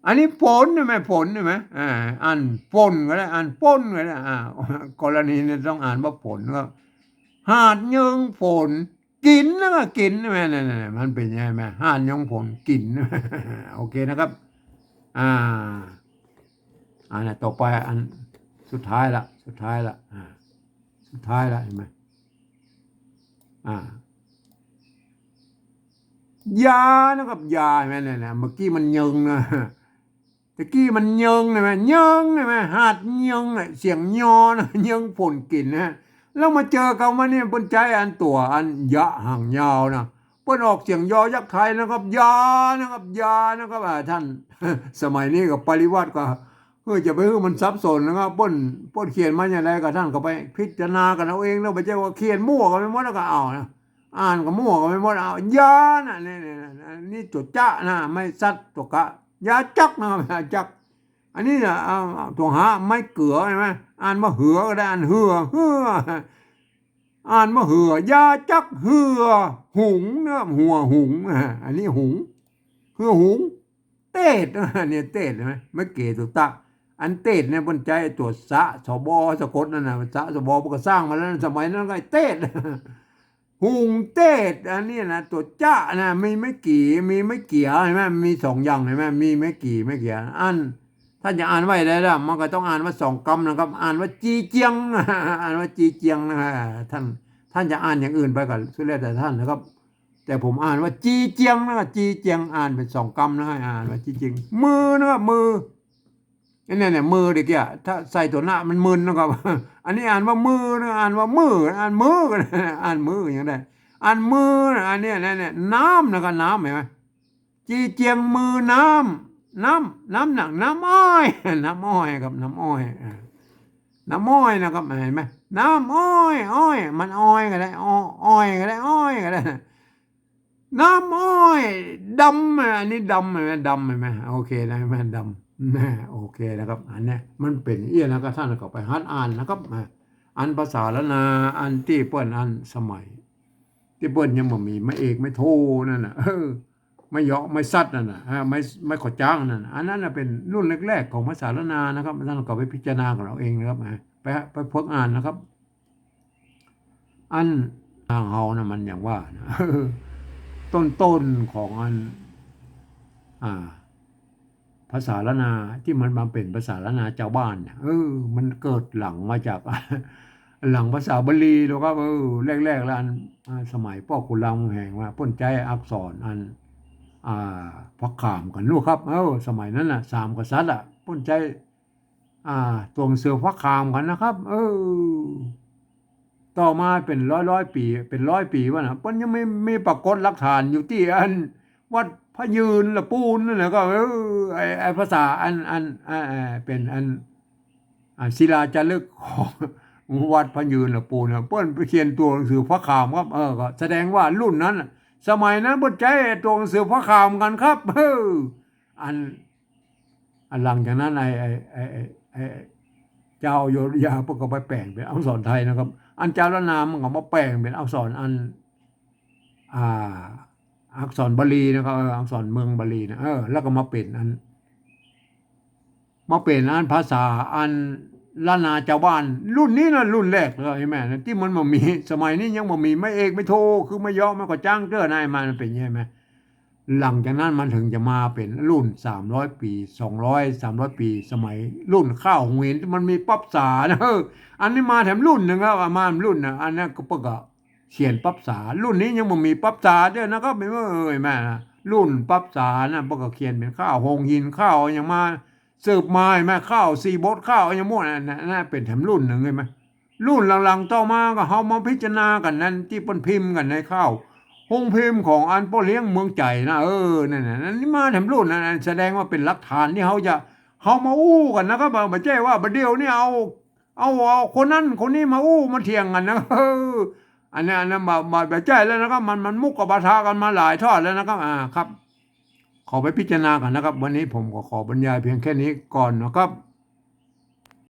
อันนี้ฝนใช่ไหมฝนใช่ไหมอ่านฝนก็ได้อ่านฝนก็ได้กรณีนี้ต้องอ่านว่าฝนก็หาดยิงฝนกินแล้วก็กินใช่ไหมนั่นมันเป็นยังไงหาดยิงฝนกินโอเคนะครับอ่าอันนี้ต่อไปอันสุดท้ายละสุดท้ายละสุดท้ายละเห็นไหมอ่ายานะครับยาเห็นไหมเนี่ยเมื่อกี้มันยิงนะตะกี้มันยิงใช่ไหมยิงใช่ไหมหาดยิงเสียงยอนะยิงฝนกินนะแล้วมาเจอกันมาเนี่ยเปิ้นใจอันตัวอันยะห่างยาวนะเปิ้นออกเสียงยอยักษ์ไทยนะครับยานะครับยานะครับท่านสมัยนี้กับปริวัติก็จะไปให้มันซับซ้อนนะครับเปิ้นเขียนมาอย่างไรก็ท่านก็ไปพิจารณากันเอาเองแล้วไม่ใช่ว่าเขียนมั่วกันไปหมดแล้วก็เอานะอ่านก็มั่วกันไปหมดเอายานะนี่จดจ้านะไม่ซัดตัวกะยาจักนะครับยาจักอันนี้นะตัวหาไม่เกลือใช่ไหมอ่านว่าเหือก็ได้อ่านเหืออ่านว่าเหือยาจักเหือหุงนะหัวหุงอันนี้หุงเหือหุงเตดเนี่ยเตดใช่ไหมไม่เกตุตะอันเตดเนี่ยบนใจตัวสะสบสะกดนั่นนะสะสบก็สร้างมาแล้วสมัยนั้นก็เตดหุงเตดอันนี้นะตัวจ้านะมีไม่กี่มีไม่เกี่ยใช่ไหมมีสองอย่างใช่ไหมมีไม่กี่ไม่เกี่ยอันท่านจะอ่านไว้ได้ละมันก็ต้องอ่านว่าสองกำนะครับอ่านว่าจีเจียงอ่านว่าจีเจียงนะท่านจะอ่านอย่างอื่นไปก่อนสุดแล้วแต่ท่านนะครับแต่ผมอ่านว่าจีเจียงนะครับจีเจียงอ่านเป็นสองกำนะอ่านว่าจีเจียงมือนะครับมือเนี่ยมือเด็กอ่ะถ้าใส่ตัวหน้ามันมึนนะครับอันนี้อ่านว่ามือนะอ่านว่ามืออ่านมือกันอ่านมืออย่างไรอ่านมืออันนี้เนี่ยน้ำนะครับน้ำเห็นไหมจีเจียงมือน้ำหนักน้ำอ้อยน้ำอ้อยครับน้ำอ้อยน้ำอ้อยนะครับเห็นไหมน้ำอ้อยมันอ้อยก็ได้อ้อยก็ได้อ้อยก็ได้น้ำอ้อยดำอันนี้ดำเห็นไหมดำเห็นไหมโอเคนะแม่ดำโอเคนะครับอันนี้มันเป็นเอี้ยแล้วก็ท่านก็ไปหัดอ่านนะครับอันภาษาละนาอันที่เปิ้นอันสมัยที่เปิ้นยังบ่มีไม่เอกไม่โทนั่นน่ะไม่เหาะไม่ซัดนั่นน่ะไม่ขอจ้างนั่นอันนั้นเป็นรุ่นแรกๆของภาษาละนานะครับท่านก็ไปพิจารณาของเราเองนะครับไปพกอ่านนะครับอันทางเฮานะมันอย่างว่านะต้นของอันอ่าภาษาละนาที่มันมาเป็นภาษาละนาเจ้าบ้านเนี่ยมันเกิดหลังมาจากหลังภาษาบาลีแล้วก็แรกๆแล้วอันสมัยพ่อขุนรามคำแหงว่าพ้นใจอักษรอันพักขามกันลูกครับสมัยนั้นน่ะสามกษัตริย์พ้นใจตวงเสือพักขามกันนะครับต่อมาเป็นร้อยปีเป็น100 ปีวะนะพ้นยังไม่มีปรากฏหลักฐานอยู่ที่อันวัดพระยืนละปูนนั่นแหละก็ไอภาษาอันเป็นอันศิลาจารึกของวัดพระยืนละปูนเปิ้นไปเขียนตัวหนังสือพระขามครับก็แสดงว่ารุ่นนั้นสมัยนั้นเปิ้นใช้ตัวหนังสือพระขามกันครับอันหลังจากนั้นไอเจ้าโยธยาพวกก็ไปแปลงเป็นอักษรไทยนะครับอันเจ้าละนามมันก็มาแปลงเป็นอักษรอันอักษรบาลีนะครับอักษรเมืองบาลีนะแล้วก็มาเป็นอันภาษาอันล้านนาชาวบ้านรุ่นนี้นะรุ่นแรกเลยใช่ไหมที่มันบ่มีสมัยนี้ยังบ่มีไม่เอกไม่โทคือไม่ย่อไม่ก็จ้างเก้อนายมันเป็นใช่ไหมหลังจากนั้นมันถึงจะมาเป็นรุ่น300 ปี200-300 ปีสมัยรุ่นข้าวหงเวียนมันมีปั๊บษานะอันนี้มาแถมรุ่นหนึ่งครับมารุ่นนะอันนั้นก็เพิ่งเขียนปั๊บษารุ่นนี้ยังบ่มีปั๊บษาด้วยนะครับไม่ว่าแม่นะรุ่นปั๊บษานะเพิ่งเขียนเป็นข้าวหงหินข้าวยังมาเสิร์ฟมาแม่ข้าว4 บดข้าวยังม่วนนั่นเป็นแถมรุ่นหนึ่งเลยไหมรุ่นหลังๆต่อมาก็เฮามาพิจารณากันนั้นที่เปิ้นพิมพ์กันในข้าวหงพิมพ์ของอันพ่อเลี้ยงเมืองใจนะนั่นน่ะนั่นนี่มาแถมรุ่นนั่นแสดงว่าเป็นหลักฐานที่เฮามาอู้กันนะครับบ่ใช่ว่าบัดเดียวนี่เอาคนนั้นคนนี้มาอู้มาเถียงกันนะอันนั้นบ่ใช่แล้วนะครับมันมุกกับปะทะกันมาหลายทอดแล้วนะครับครับขอไปพิจารณากันนะครับวันนี้ผมก็ขอบรรยายเพียงแค่นี้ก่อนนะครับ